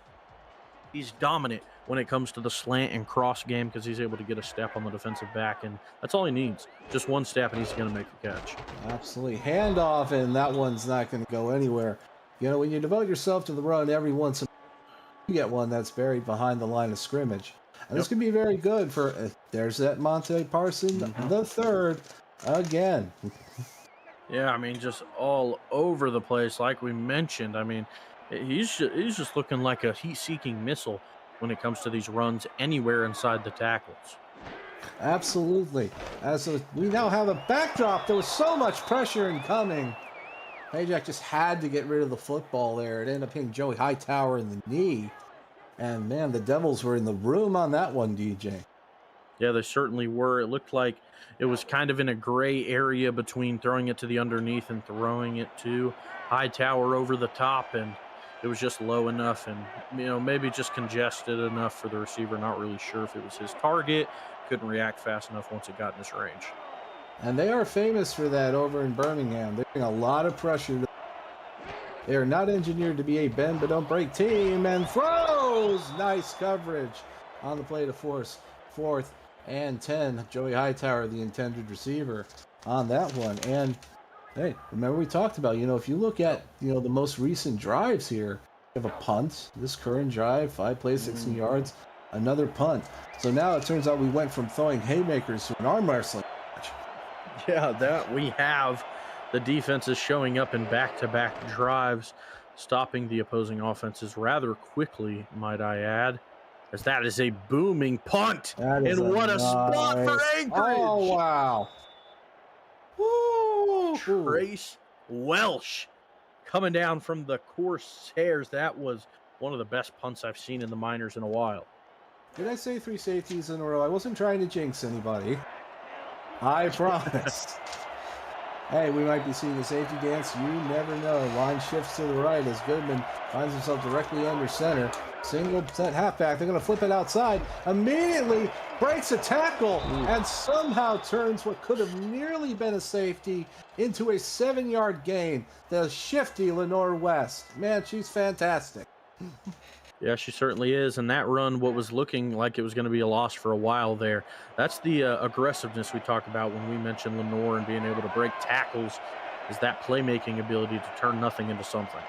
He's dominant when it comes to the slant and cross game because he's able to get a step on the defensive back, and that's all he needs. Just one step, and he's going to make the catch. Absolutely. Handoff, and that one's not going to go anywhere. You know, when you devote yourself to the run every once in a while, you get one that's buried behind the line of scrimmage. And this could be very good for, there's that Monte Parson, the third, again. Yeah, I mean, just all over the place, like we mentioned. I mean, he's just looking like a heat-seeking missile when it comes to these runs anywhere inside the tackles. Absolutely. We now have a backdrop. There was so much pressure incoming. Pajak just had to get rid of the football there. It ended up hitting Joey Hightower in the knee. And, man, the Devils were in the room on that one, DJ. Yeah, they certainly were. It looked like it was kind of in a gray area between throwing it to the underneath and throwing it to Hightower over the top, and it was just low enough and, you know, maybe just congested enough for the receiver. Not really sure if it was his target. Couldn't react fast enough once it got in his range. And they are famous for that over in Birmingham. They're getting a lot of pressure. They are not engineered to be a bend but don't break team, and throws. Nice coverage on the play to force 4th and 10. Joey Hightower, the intended receiver on that one. And hey, remember we talked about, you know, if you look at, you know, the most recent drives here, you have a punt, this current drive, 5 plays, 16 yards, another punt. So now it turns out we went from throwing haymakers to an arm wrestling match. Yeah, that we have. The defense is showing up in back-to-back drives, stopping the opposing offenses rather quickly, might I add, as that is a booming punt. And what a spot for Anchorage! Oh, wow. Woo! Trace Welsh coming down from the Corsairs. That was one of the best punts I've seen in the minors in a while. Did I say 3 safeties in a row? I wasn't trying to jinx anybody. I promise. Hey, we might be seeing a safety dance. You never know. Line shifts to the right as Goodman finds himself directly under center. Single set halfback. They're going to flip it outside. Immediately breaks a tackle and somehow turns what could have nearly been a safety into a 7-yard gain. The shifty Lenore West. Man, she's fantastic. Yeah, she certainly is. And that run, what was looking like it was going to be a loss for a while there, that's the aggressiveness we talk about when we mention Lenore and being able to break tackles, is that playmaking ability to turn nothing into something.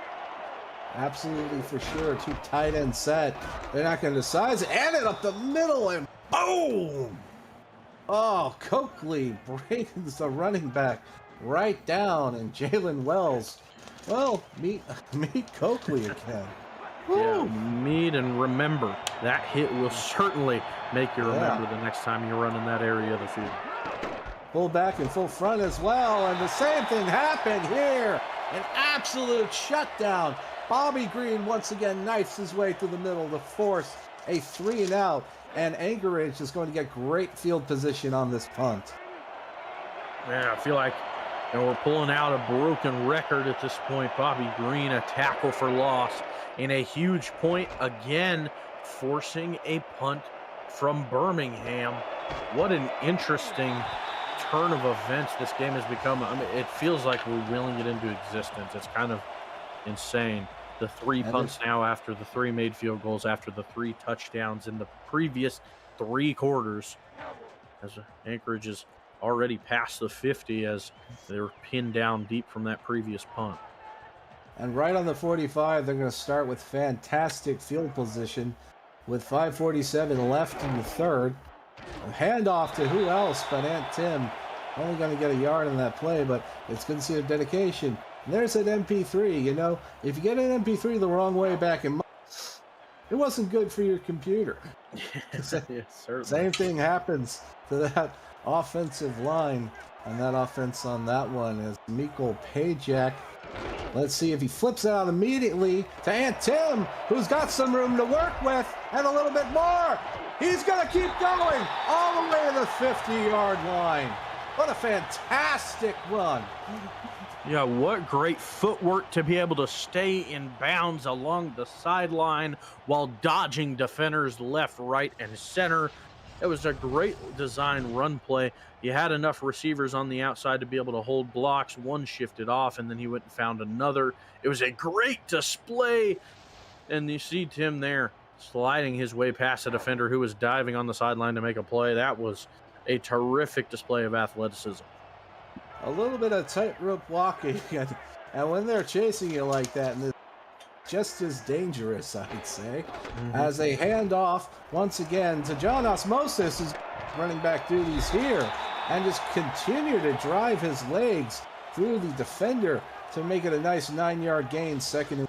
Absolutely, for sure. 2 tight end set. They're not going to decide. And it up the middle, and boom! Oh, Coakley brings the running back right down, and Jalen Wells, well, meet Coakley again. Yeah, meet and remember. That hit will certainly make you remember the next time you're running that area of the field. Full back and full front as well, and the same thing happened here. An absolute shutdown. Bobby Green once again knifes his way through the middle to force a 3-and-out, and Anchorage is going to get great field position on this punt. Yeah, I feel like we're pulling out a broken record at this point. Bobby Green, a tackle for loss, and a huge point again, forcing a punt from Birmingham. What an interesting turn of events this game has become. I mean, it feels like we're willing it into existence. It's kind of insane. The 3 punts now after the 3 made field goals, after the 3 touchdowns in the previous 3 quarters, as Anchorage is already past the 50 as they're pinned down deep from that previous punt. And right on the 45, they're going to start with fantastic field position with 5:47 left in the third. A handoff to who else but Aunt Tim. Only going to get a yard on that play, but it's good to see their dedication. And there's an MP3. You know, if you get an MP3 the wrong way back in March, it wasn't good for your computer. Same thing happens to that offensive line and that offense on that one as Mikkel Pajak. Let's see if he flips it out immediately to Aunt Tim, who's got some room to work with and a little bit more. He's going to keep going all the way to the 50-yard line. What a fantastic run. Yeah, what great footwork to be able to stay in bounds along the sideline while dodging defenders left, right, and center. It was a great design run play. You had enough receivers on the outside to be able to hold blocks. One shifted off, and then he went and found another. It was a great display. And you see Tim there sliding his way past a defender who was diving on the sideline to make a play. That was a terrific display of athleticism. A little bit of tightrope walking, and when they're chasing you like that, and it's just as dangerous, I'd say, as they hand off once again to John Osmosis, who's running back duties here, and just continue to drive his legs through the defender to make it a nice 9-yard gain, second and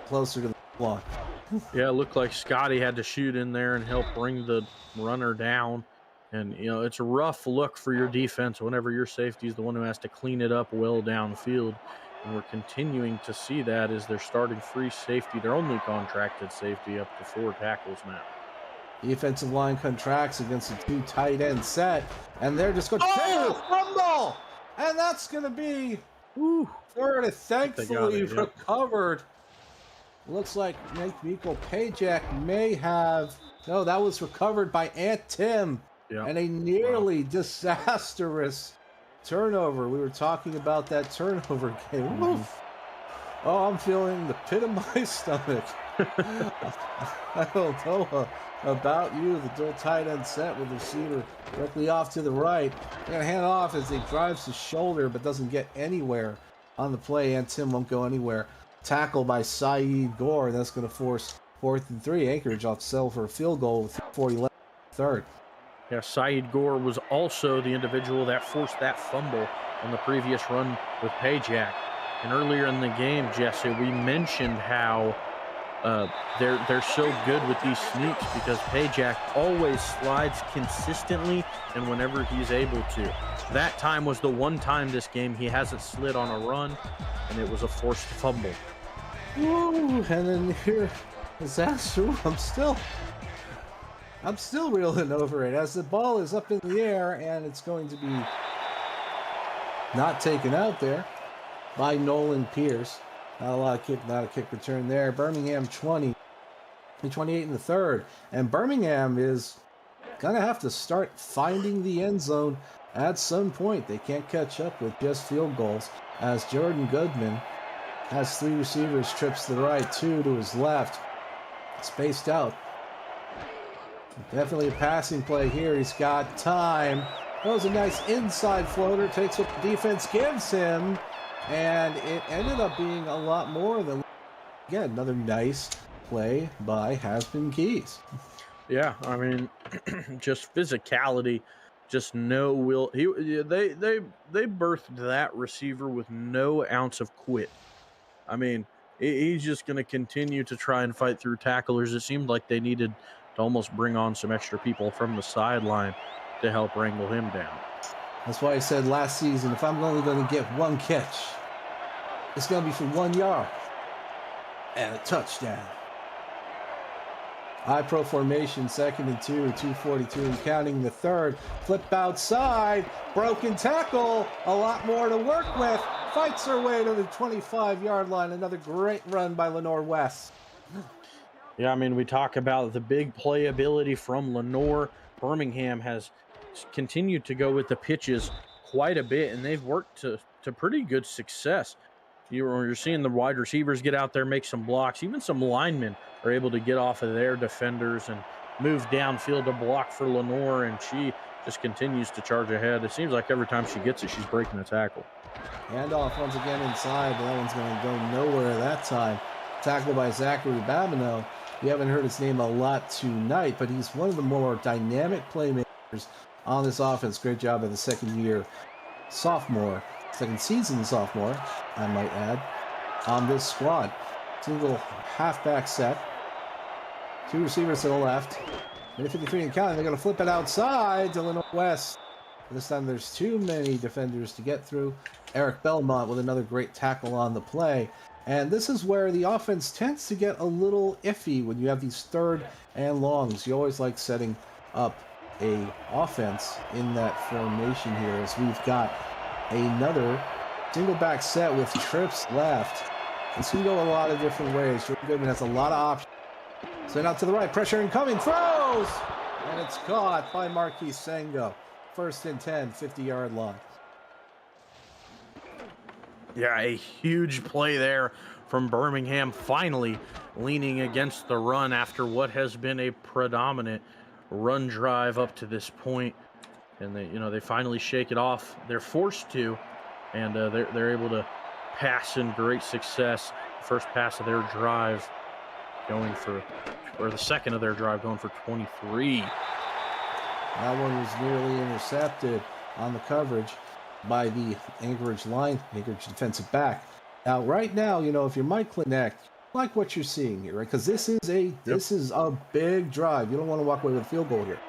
closer to the block. Yeah, it looked like Scotty had to shoot in there and help bring the runner down. And, you know, it's a rough look for your defense whenever your safety is the one who has to clean it up well downfield. And we're continuing to see that as they're starting free safety, their only contracted safety, up to 4 tackles now. Defensive line contracts against a 2 tight end set, and they're just going to fumble! And that's going to be third, thankfully recovered. Looks like Michael Pajak may have... No, that was recovered by Aunt Tim. Yeah. And a nearly disastrous turnover. We were talking about that turnover game. Oh, I'm feeling the pit of my stomach. I don't know about you. The dual tight end set with the receiver directly off to the right. They're going to hand off as he drives his shoulder but doesn't get anywhere on the play. And Tim won't go anywhere. Tackle by Saeed Gore. That's going to force 4th and 3. Anchorage off sell for a field goal with 40 left. Third. Yeah, Saeed Gore was also the individual that forced that fumble on the previous run with Pajak. And earlier in the game, Jesse, we mentioned how they're so good with these sneaks because Pajak always slides consistently and whenever he's able to. That time was the one time this game he hasn't slid on a run, and it was a forced fumble. Woo, and then here, disaster. I'm still reeling over it as the ball is up in the air and it's going to be not taken out there by Nolan Pierce. Not a kick return there. Birmingham 20, 28 in the third. And Birmingham is going to have to start finding the end zone at some point. They can't catch up with just field goals as Jordan Goodman has 3 receivers, trips to the right, 2 to his left. Spaced out. Definitely a passing play here. He's got time. That was a nice inside floater. Takes what the defense gives him. And it ended up being a lot more than... Again, another nice play by Has-Been Keys. Yeah, I mean, just physicality. Just no will. They birthed that receiver with no ounce of quit. I mean, he's just going to continue to try and fight through tacklers. It seemed like they needed to almost bring on some extra people from the sideline to help wrangle him down. That's why I said last season, if I'm only going to get 1 catch, it's going to be for 1 yard and a touchdown. High pro formation, 2nd and 2, 2:42 and counting the third. Flip outside, broken tackle, a lot more to work with. Fights her way to the 25-yard line. Another great run by Lenore West. Yeah, I mean, we talk about the big playability from Lenore. Birmingham has continued to go with the pitches quite a bit, and they've worked to pretty good success. You're seeing the wide receivers get out there, make some blocks. Even some linemen are able to get off of their defenders and move downfield to block for Lenore, and she just continues to charge ahead. It seems like every time she gets it, she's breaking a tackle. Handoff once again inside, but that one's going to go nowhere that time. Tackled by Zachary Babineau. We haven't heard his name a lot tonight, but he's one of the more dynamic playmakers on this offense. Great job by the second season sophomore, I might add, on this squad. Single halfback set. 2 receivers to the left. Minute 53 and counting. They're going to flip it outside to Lenore West. This time there's too many defenders to get through. Eric Belmont with another great tackle on the play. And this is where the offense tends to get a little iffy when you have these 3rd and longs. You always like setting up a offense in that formation here, as we've got another single back set with trips left. This can go a lot of different ways. Jordan Goodman has a lot of options. Send out to the right, pressure incoming, throws! And it's caught by Marquis Sango. 1st and 10, 50-yard line. Yeah, a huge play there from Birmingham, finally leaning against the run after what has been a predominant run drive up to this point. And they finally shake it off. They're forced to, and they're able to pass in great success. First pass of their drive going for, or the second of their drive going for 23. That one was nearly intercepted on the coverage by the Anchorage defensive back. Now, right now, if you're Mike Klinek, like what you're seeing here, right? Because this is a big drive. You don't want to walk away with a field goal here.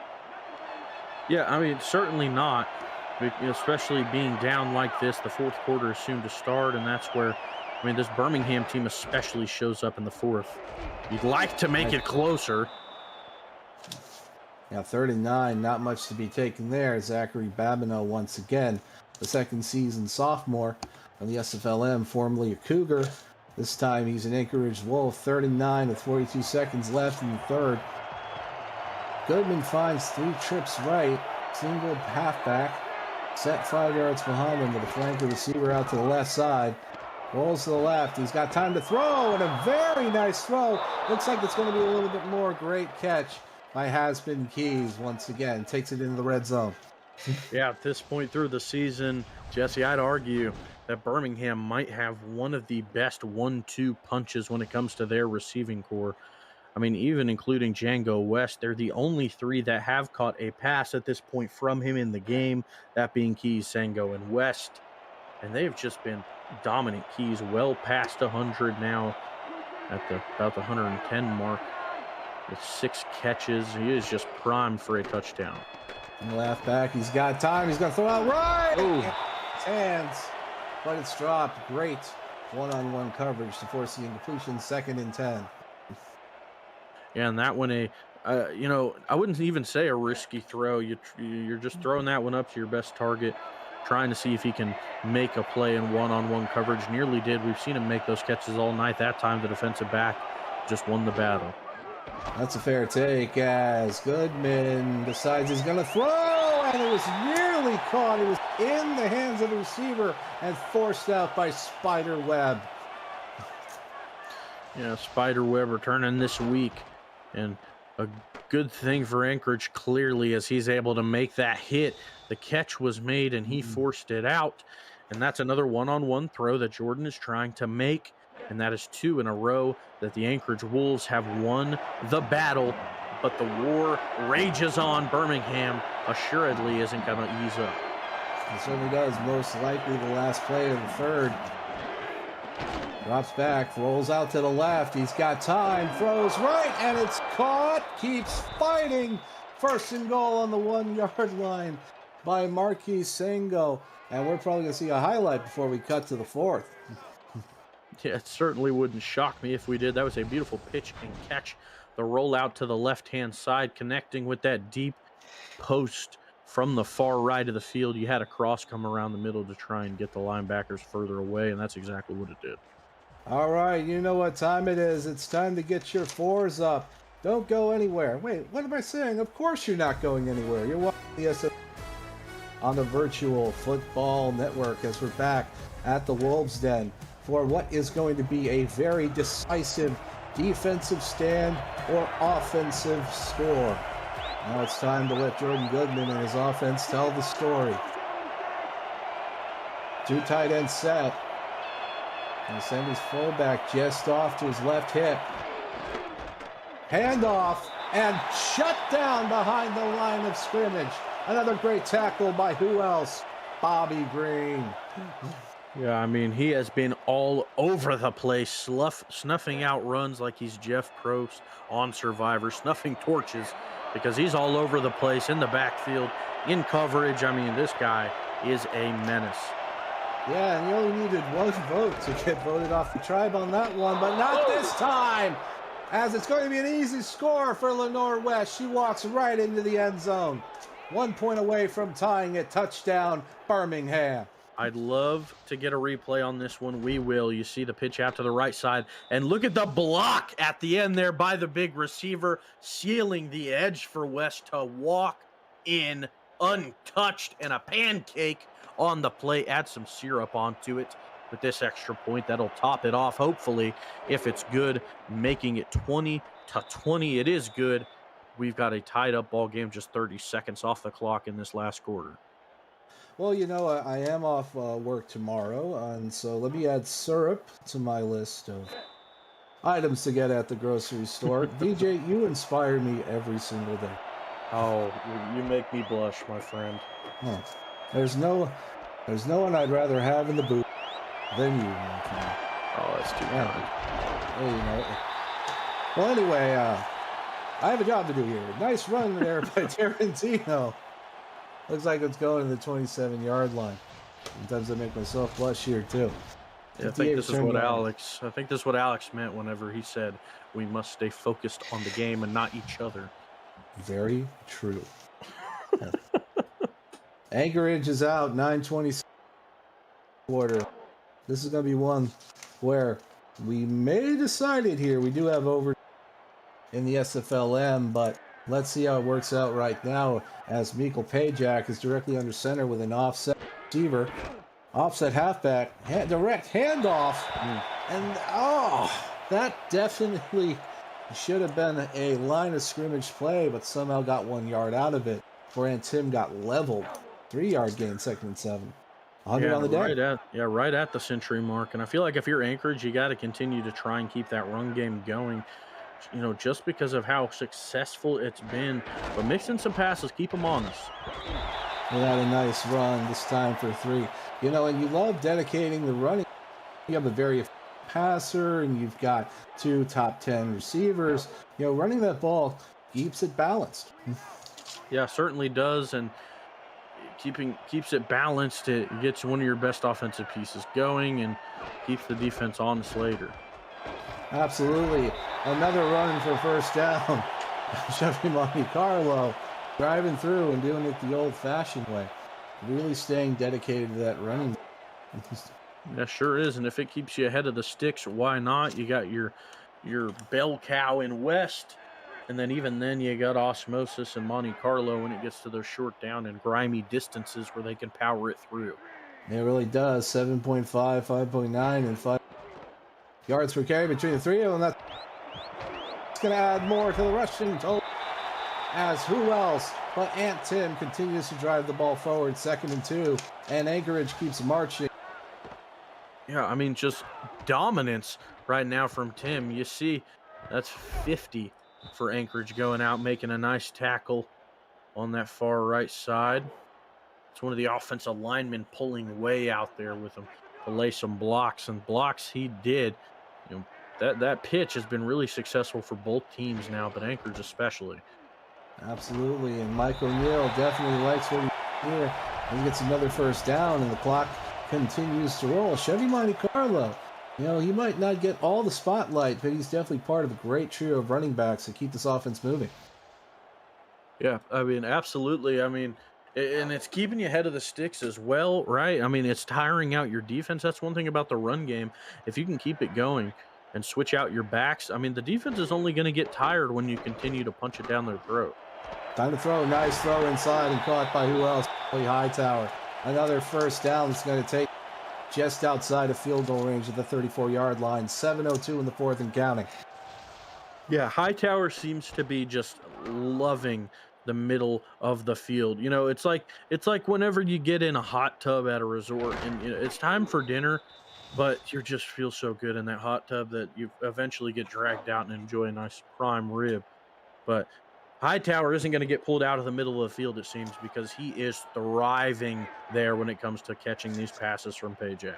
Yeah, I mean, certainly not, especially being down like this. The fourth quarter is soon to start, and that's where, this Birmingham team especially shows up in the fourth. You'd like to make it closer. Now, 39, not much to be taken there. Zachary Babineau once again, the second season sophomore on the SFLm, formerly a Cougar. This time he's an Anchorage Wolf, 39 with 42 seconds left in the third. Goodman finds 3 trips right, single halfback, set 5 yards behind him with a flanker receiver out to the left side. Rolls to the left. He's got time to throw, and a very nice throw. Looks like it's going to be a little bit more. Great catch by Has-Been Keys once again. Takes it into the red zone. Yeah, at this point through the season, Jesse, I'd argue that Birmingham might have one of the best 1-2 punches when it comes to their receiving core. Even including Django West, they're the only 3 that have caught a pass at this point from him in the game, that being Keys, Sango, and West. And they've just been dominant. Keys well past 100 now at about the 110 mark with 6 catches. He is just primed for a touchdown. And the left back, he's got time. He's going to throw out right. Ooh. His hands, but it's dropped. Great one-on-one coverage to force the incompletion. 2nd and 10. Yeah, and that one, I wouldn't even say a risky throw. You're just throwing that one up to your best target, trying to see if he can make a play in one-on-one coverage. Nearly did. We've seen him make those catches all night. That time, the defensive back just won the battle. That's a fair take as Goodman decides he's going to throw, and it was nearly caught. It was in the hands of the receiver and forced out by Spiderweb. Yeah, Spiderweb returning this week, and a good thing for Anchorage clearly as he's able to make that hit. The catch was made, and he forced it out, and that's another one-on-one throw that Jordan is trying to make. And that is 2 in a row that the Anchorage Wolves have won the battle, but the war rages on. Birmingham assuredly isn't going to ease up. It certainly does. Most likely the last play of the third. Drops back, rolls out to the left. He's got time, throws right, and it's caught. Keeps fighting. 1st and goal on the 1-yard line by Marquis Sango. And we're probably going to see a highlight before we cut to the 4th. Yeah, it certainly wouldn't shock me if we did. That was a beautiful pitch and catch. The rollout to the left-hand side, connecting with that deep post from the far right of the field. You had a cross come around the middle to try and get the linebackers further away, and that's exactly what it did. All right, you know what time it is. It's time to get your 4s up. Don't go anywhere. Wait, what am I saying? Of course you're not going anywhere. You're watching the SFLm on the Virtual Football Network as we're back at the Wolves' Den for what is going to be a very decisive defensive stand or offensive score. Now it's time to let Jordan Goodman and his offense tell the story. 2 tight end set. And send his fullback just off to his left hip. Handoff and shut down behind the line of scrimmage. Another great tackle by who else? Bobby Green. Yeah, he has been all over the place, snuffing out runs like he's Jeff Probst on Survivor, snuffing torches because he's all over the place in the backfield, in coverage. This guy is a menace. Yeah, and you only needed 1 vote to get voted off the tribe on that one, but not this time. as it's going to be an easy score for Lenore West. She walks right into the end zone. 1 point away from tying it. Touchdown, Birmingham. I'd love to get a replay on this one. We will. You see the pitch out to the right side. And look at the block at the end there by the big receiver, sealing the edge for West to walk in untouched, and a pancake on the play. Add some syrup onto it with this extra point. That'll top it off, hopefully, if it's good, making it 20-20. It is good. We've got a tied up ball game, just 30 seconds off the clock in this last quarter. Well, you know, I am off work tomorrow, and so let me add syrup to my list of items to get at the grocery store. DJ, you inspire me every single day. Oh, you make me blush, my friend. Oh, there's no one I'd rather have in the booth than you, my friend. Oh, that's too kind. Well, you know. Well, anyway, I have a job to do here. Nice run there by Tarantino. Looks like it's going to the 27-yard line. Sometimes I make myself blush here too. Yeah, I think this is what Alex meant whenever he said we must stay focused on the game and not each other. Very true. Anchorage is out, 9:20 quarter. This is going to be one where we may decide it here. We do have over in the SFLm, but let's see how it works out right now, as Mikkel Pajak is directly under center with an offset receiver, offset halfback, direct handoff, and that definitely should have been a line of scrimmage play, but somehow got 1 yard out of it. Whereas Tim got leveled. 3-yard gain, 2nd and 7. 100 on the day. Right at the century mark. And I feel like if you're Anchorage, you got to continue to try and keep that run game going. You know, just because of how successful it's been. But mix in some passes, keep them honest. We had a nice run this time for 3. You know, and you love dedicating the running. You have a very passer, and you've got 2 top 10 receivers. You know, running that ball keeps it balanced. Yeah, certainly does. And keeps it balanced. It gets one of your best offensive pieces going and keeps the defense honest later. Absolutely. Another run for first down. Chevy Monte Carlo driving through and doing it the old-fashioned way. Really staying dedicated to that running. Yeah, sure is. And if it keeps you ahead of the sticks, why not? You got your bell cow in West. And then even then you got Osmosis and Monte Carlo when it gets to those short down and grimy distances where they can power it through. It really does. 7.5, 5.9, and 5 yards per carry between the 3 of them. That's going to add more to the rushing total. As who else but Ant Tim continues to drive the ball forward, 2nd and 2, and Anchorage keeps marching. Yeah, I mean, just dominance right now from Tim. You see, that's 50 for Anchorage going out, making a nice tackle on that far right side. It's one of the offensive linemen pulling way out there with him to lay some blocks, and blocks he did. You know, that pitch has been really successful for both teams now, but Anchorage especially. Absolutely, and Mike O'Neill definitely likes what he's here. He gets another first down, and the clock continues to roll. Chevy Monte Carlo, you know, he might not get all the spotlight, but he's definitely part of a great trio of running backs that keep this offense moving. Yeah, I mean, absolutely. I mean, and it's keeping you ahead of the sticks as well, right? I mean, it's tiring out your defense. That's one thing about the run game. If you can keep it going and switch out your backs, I mean, the defense is only going to get tired when you continue to punch it down their throat. Time to throw. Nice throw inside and caught by who else? Hightower. Another first down that's going to take just outside of field goal range at the 34-yard line. 7:02 in the 4th and counting. Yeah, Hightower seems to be just loving the middle of the field. You know, it's like whenever you get in a hot tub at a resort and you know, it's time for dinner, but you just feel so good in that hot tub that you eventually get dragged out and enjoy a nice prime rib. But Hightower isn't going to get pulled out of the middle of the field, it seems, because he is thriving there when it comes to catching these passes from Pajak.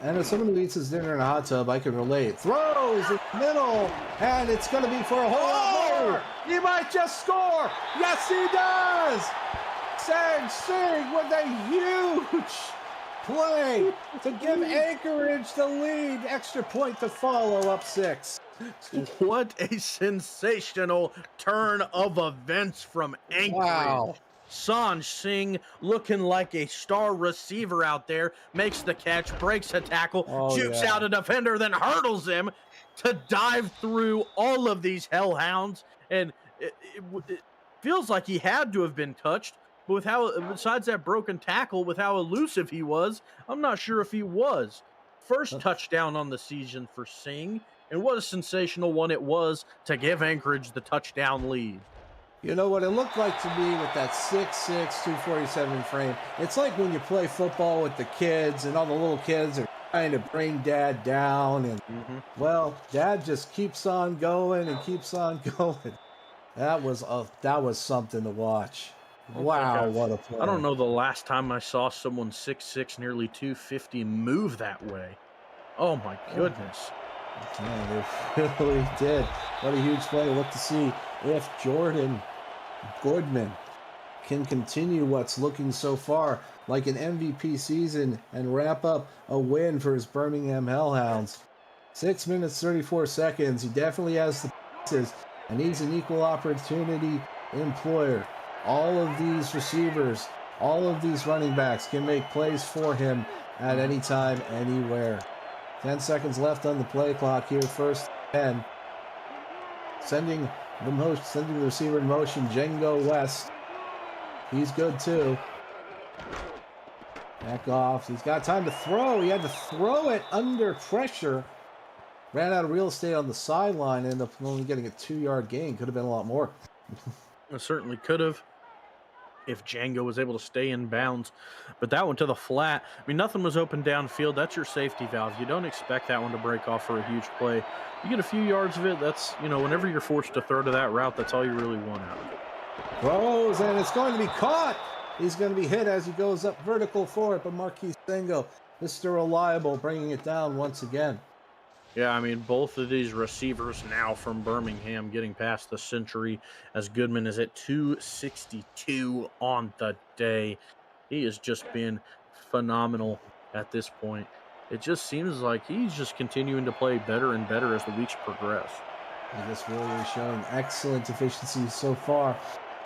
And as someone who eats his dinner in a hot tub, I can relate. Throws in the middle, and it's going to be for a whole lot more. He might just score. Yes, he does. Sang Sing with a huge play to give Anchorage the lead. Extra point to follow, up 6. What a sensational turn of events from Anchorage. Wow. Sanj Singh, looking like a star receiver out there, makes the catch, breaks a tackle, jukes out a defender, then hurdles him to dive through all of these hellhounds. And it feels like he had to have been touched. But with how, besides that broken tackle, with how elusive he was, I'm not sure if he was. First touchdown on the season for Singh, and what a sensational one it was to give Anchorage the touchdown lead. You know what it looked like to me with that 6'6", 247 frame? It's like when you play football with the kids and all the little kids are trying to bring dad down. And, well, dad just keeps on going and keeps on going. That was something to watch. Wow, what a play. I don't know the last time I saw someone 6'6", nearly 250 move that way. Oh, my goodness. Yeah, they really did. What a huge play. Look to see if Jordan Goodman can continue what's looking so far like an MVP season and wrap up a win for his Birmingham Hellhounds. 6 minutes, 34 seconds. He definitely has the pieces, and he's an equal opportunity employer. All of these receivers, all of these running backs can make plays for him at any time, anywhere. 10 seconds left on the play clock here, first 10. Sending the receiver in motion, Django West. He's good too. Back off. He's got time to throw. He had to throw it under pressure. Ran out of real estate on the sideline. Ended up only getting a 2-yard gain. Could have been a lot more. It certainly could have, if Django was able to stay in bounds. But that one to the flat. I mean, nothing was open downfield. That's your safety valve. You don't expect that one to break off for a huge play. You get a few yards of it. That's, whenever you're forced to throw to that route, that's all you really want out of it. Throws, and it's going to be caught. He's going to be hit as he goes up vertical for it. But Marquis Sengo, Mr. Reliable, bringing it down once again. Yeah, I mean, both of these receivers now from Birmingham getting past the century, as Goodman is at 262 on the day. He has just been phenomenal at this point. It just seems like he's just continuing to play better and better as the weeks progress. He just really is showing excellent efficiency so far.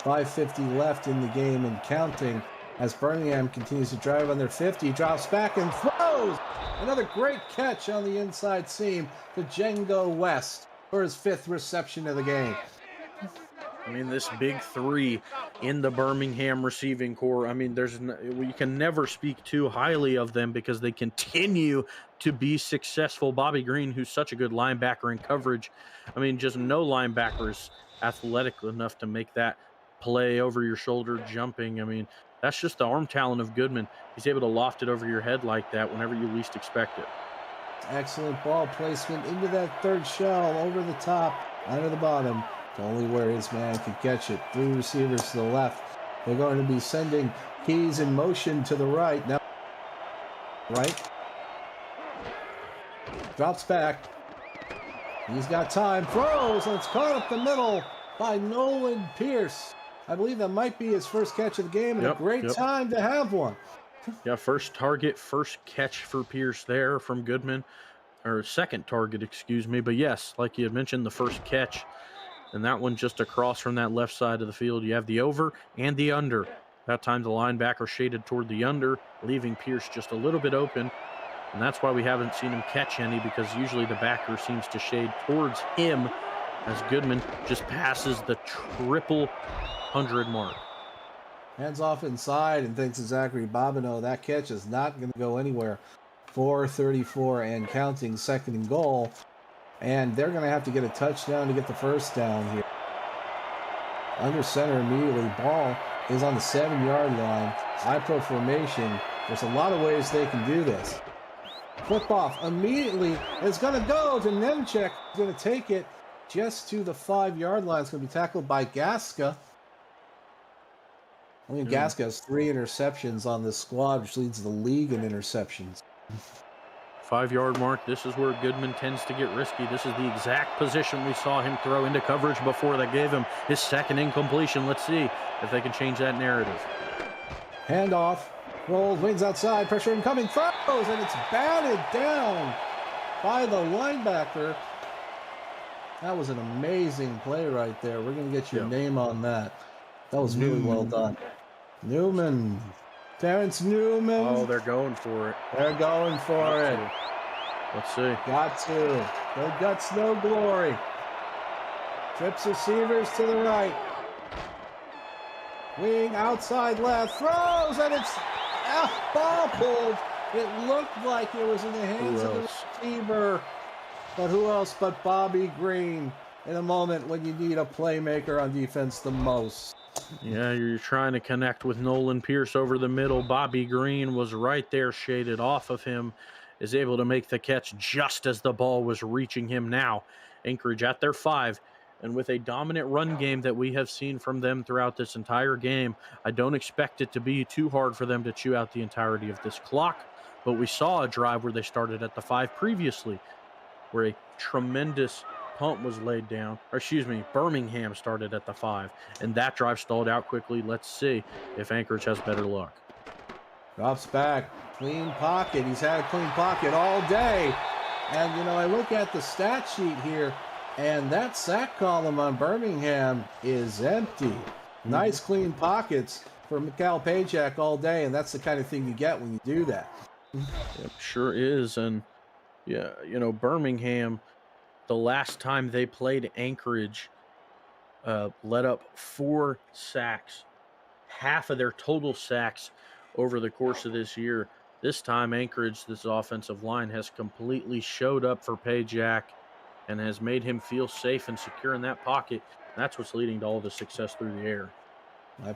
5:50 left in the game and counting as Birmingham continues to drive on their 50, drops back and throws. Another great catch on the inside seam to Django West for his 5th reception of the game. I mean, this big three in the Birmingham receiving core, I mean, you can never speak too highly of them because they continue to be successful. Bobby Green, who's such a good linebacker in coverage, I mean, just no linebacker is athletic enough to make that play over your shoulder jumping. I mean, that's just the arm talent of Goodman. He's able to loft it over your head like that whenever you least expect it. Excellent ball placement into that third shell, over the top, under the bottom, to only where his man can catch it. 3 receivers to the left. They're going to be sending Keys in motion to the right. Now, right. Drops back. He's got time. Throws, and it's caught up the middle by Nolan Pierce. I believe that might be his first catch of the game, and a great time to have one. Yeah, first target, first catch for Pierce there from Goodman, or second target, excuse me. But yes, like you had mentioned, the first catch, and that one just across from that left side of the field. You have the over and the under. That time the linebacker shaded toward the under, leaving Pierce just a little bit open. And that's why we haven't seen him catch any, because usually the backer seems to shade towards him as Goodman just passes the triple 100 mark. Hands off inside and thinks to Zachary Bobineau. That catch is not going to go anywhere. 4:34 and counting, second and goal. And they're going to have to get a touchdown to get the first down here. Under center immediately. Ball is on the 7-yard line. High pro formation. There's a lot of ways they can do this. Flip off immediately. It's going to go to Nemchek. He's going to take it just to the 5-yard line. It's going to be tackled by Gaska. I mean, Gaska has 3 interceptions on this squad, which leads the league in interceptions. 5-yard mark. This is where Goodman tends to get risky. This is the exact position we saw him throw into coverage before that gave him his second incompletion. Let's see if they can change that narrative. Handoff Rolls, wings outside, pressure incoming, throws, and it's batted down by the linebacker. That was an amazing play right there. We're going to get your name on that. That was really well done. Newman. Terrence Newman. Oh, they're going for it. They're going for it. Let's see. Got to. No guts, no glory. Trips receivers to the right. Wing outside left. Throws, and it's ball pulled. It looked like it was in the hands of the receiver. But who else but Bobby Green in a moment when you need a playmaker on defense the most? Yeah, you're trying to connect with Nolan Pierce over the middle. Bobby Green was right there, shaded off of him, is able to make the catch just as the ball was reaching him. Now, Anchorage at their 5, and with a dominant run game that we have seen from them throughout this entire game, I don't expect it to be too hard for them to chew out the entirety of this clock. But we saw a drive where they started at the 5 previously, where a tremendous punt was laid down. Or excuse me, Birmingham started at the 5, and that drive stalled out quickly. Let's see if Anchorage has better luck. Drops back, clean pocket. He's had a clean pocket all day. And, you know, I look at the stat sheet here, and that sack column on Birmingham is empty. Nice clean pockets for Mikal Pajak all day, and that's the kind of thing you get when you do that. Yep, sure is. And yeah, you know, Birmingham, the last time they played Anchorage, let up 4 sacks, half of their total sacks over the course of this year. This time, Anchorage, this offensive line, has completely showed up for Pajak and has made him feel safe and secure in that pocket. That's what's leading to all the success through the air.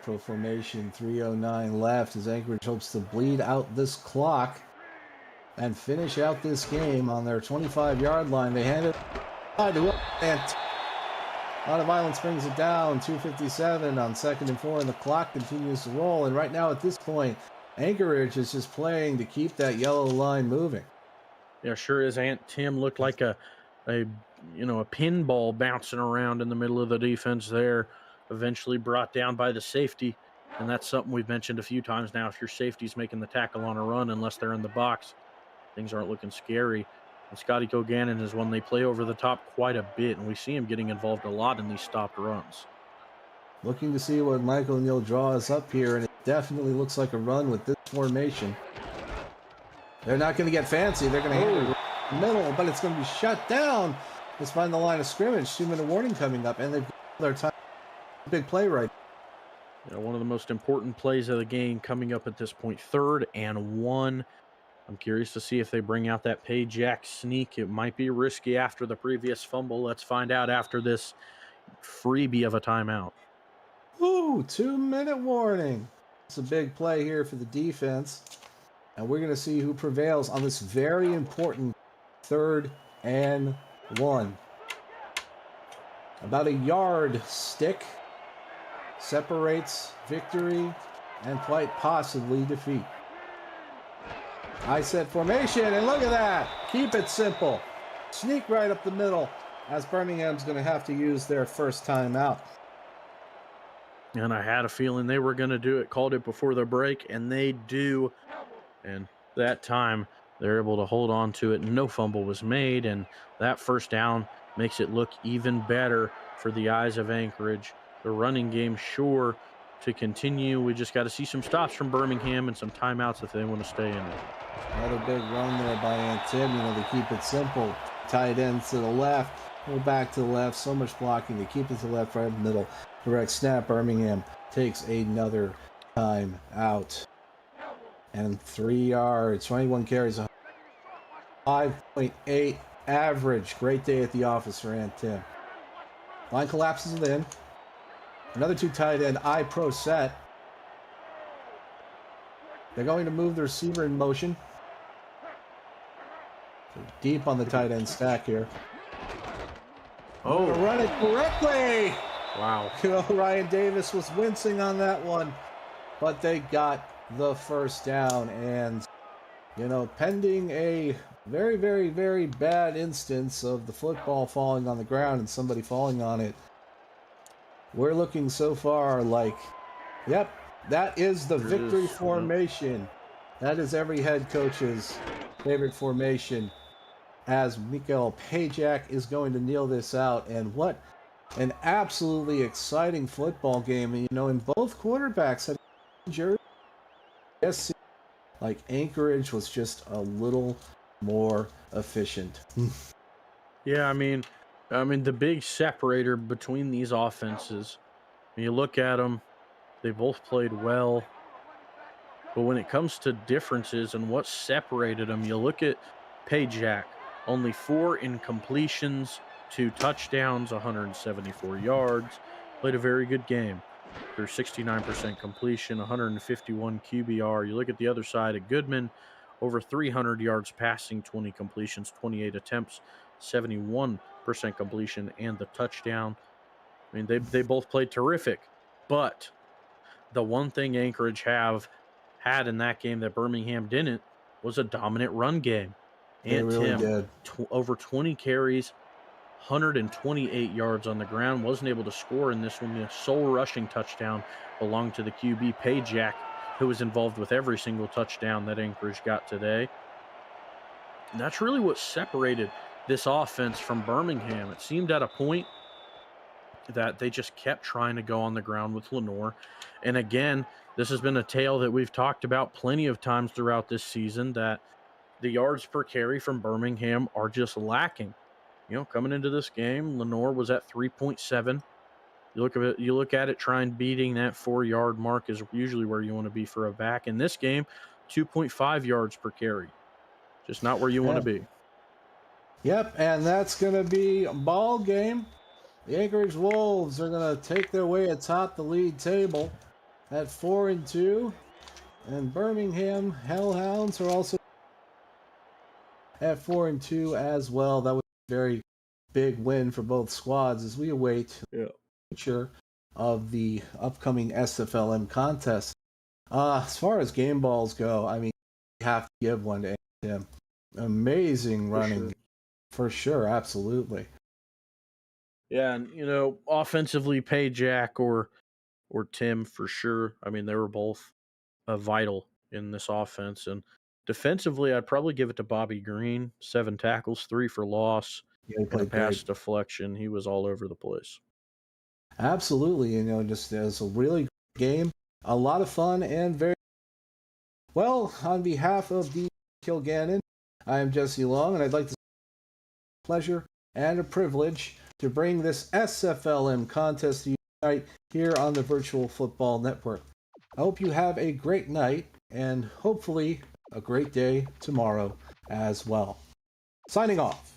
Pro formation, 3:09 left as Anchorage hopes to bleed out this clock and finish out this game on their 25-yard line. They hand it to and Out of Violence brings it down. 2:57 on 2nd and 4, and the clock continues to roll. And right now at this point, Anchorage is just playing to keep that yellow line moving. Yeah, sure is. Ant Tim looked like a pinball bouncing around in the middle of the defense there. Eventually brought down by the safety, and that's something we've mentioned a few times now. If your safety's making the tackle on a run, unless they're in the box, things aren't looking scary. And Scotty Koganen is one they play over the top quite a bit, and we see him getting involved a lot in these stopped runs. Looking to see what Michael O'Neill draws up here, and it definitely looks like a run with this formation. They're not going to get fancy. They're going to hit it in the middle, but it's going to be shut down. Let's find the line of scrimmage. 2-minute warning coming up, and they've got their time. Big play right. Yeah, one of the most important plays of the game coming up at this point. 3rd and 1. I'm curious to see if they bring out that Pajak sneak. It might be risky after the previous fumble. Let's find out after this freebie of a timeout. Ooh, 2-minute warning. It's a big play here for the defense. And we're going to see who prevails on this very important 3rd and 1. About a yard stick separates victory and quite possibly defeat. High set formation, and look at that. Keep it simple. Sneak right up the middle, as Birmingham's going to have to use their first timeout. And I had a feeling they were going to do it. Called it before the break, and they do. And that time, they're able to hold on to it. No fumble was made, and that first down makes it look even better for the eyes of Anchorage. The running game sure to continue. We just got to see some stops from Birmingham and some timeouts if they want to stay in it. Another big run there by Antim. You know, they keep it simple. Tight ends to the left, go back to the left. So much blocking. They keep it to the left, right in the middle. Direct snap. Birmingham takes another time out. And 3 yards. 21 carries. 5.8 average. Great day at the office for Antim. Line collapses it in. Another 2 tight end I-Pro set. They're going to move the receiver in motion. Deep on the tight end stack here. Oh, run it correctly. Wow. You know, Ryan Davis was wincing on that one, but they got the first down. And, you know, pending a very, very, very bad instance of the football falling on the ground and somebody falling on it, we're looking so far like, yep, that is the victory formation. That is every head coach's favorite formation, as Mikael Pajak is going to kneel this out. And what an absolutely exciting football game. And, in both quarterbacks had injured. Yes, like Anchorage was just a little more efficient. Yeah, I mean the big separator between these offenses, when you look at them, they both played well. But when it comes to differences and what separated them, you look at Pajak, only 4 incompletions, 2 touchdowns, 174 yards, played a very good game. Through 69% completion, 151 QBR. You look at the other side at Goodman, over 300 yards passing, 20 completions, 28 attempts, 71% completion, and the touchdown. I mean, they both played terrific, but the one thing Anchorage had in that game that Birmingham didn't was a dominant run game. They And really Tim, did. over 20 carries, 128 yards on the ground, wasn't able to score in this one. The sole rushing touchdown belonged to the QB Pajak, who was involved with every single touchdown that Anchorage got today. And that's really what separated this offense from Birmingham. It seemed at a point that they just kept trying to go on the ground with Lenore. And again, this has been a tale that we've talked about plenty of times throughout this season, that the yards per carry from Birmingham are just lacking. Coming into this game, Lenore was at 3.7. You look at it, trying beating that 4 yard mark is usually where you want to be for a back. In this game, 2.5 yards per carry. Just not where you want to Yeah. be. Yep, and that's going to be a ball game. The Anchorage Wolves are going to take their way atop the league table at 4-2, and Birmingham Hellhounds are also at 4-2 as well. That was a very big win for both squads as we await the future of the upcoming SFLm contest. As far as game balls go, I mean, you have to give one to him. Amazing running, for sure, absolutely. Yeah, and offensively, Pajak or Tim for sure. I mean, they were both vital in this offense. And defensively, I'd probably give it to Bobby Green. 7 tackles, 3 for loss, Yeah, he and a played pass great. deflection. He was all over the place. Absolutely, just as a really great game, a lot of fun, and very well. On behalf of the Kilgannon, I am Jesse Long, and I'd like to say it's a pleasure and a privilege to bring this SFLM contest to you tonight here on the Virtual Football Network. I hope you have a great night and hopefully a great day tomorrow as well. Signing off.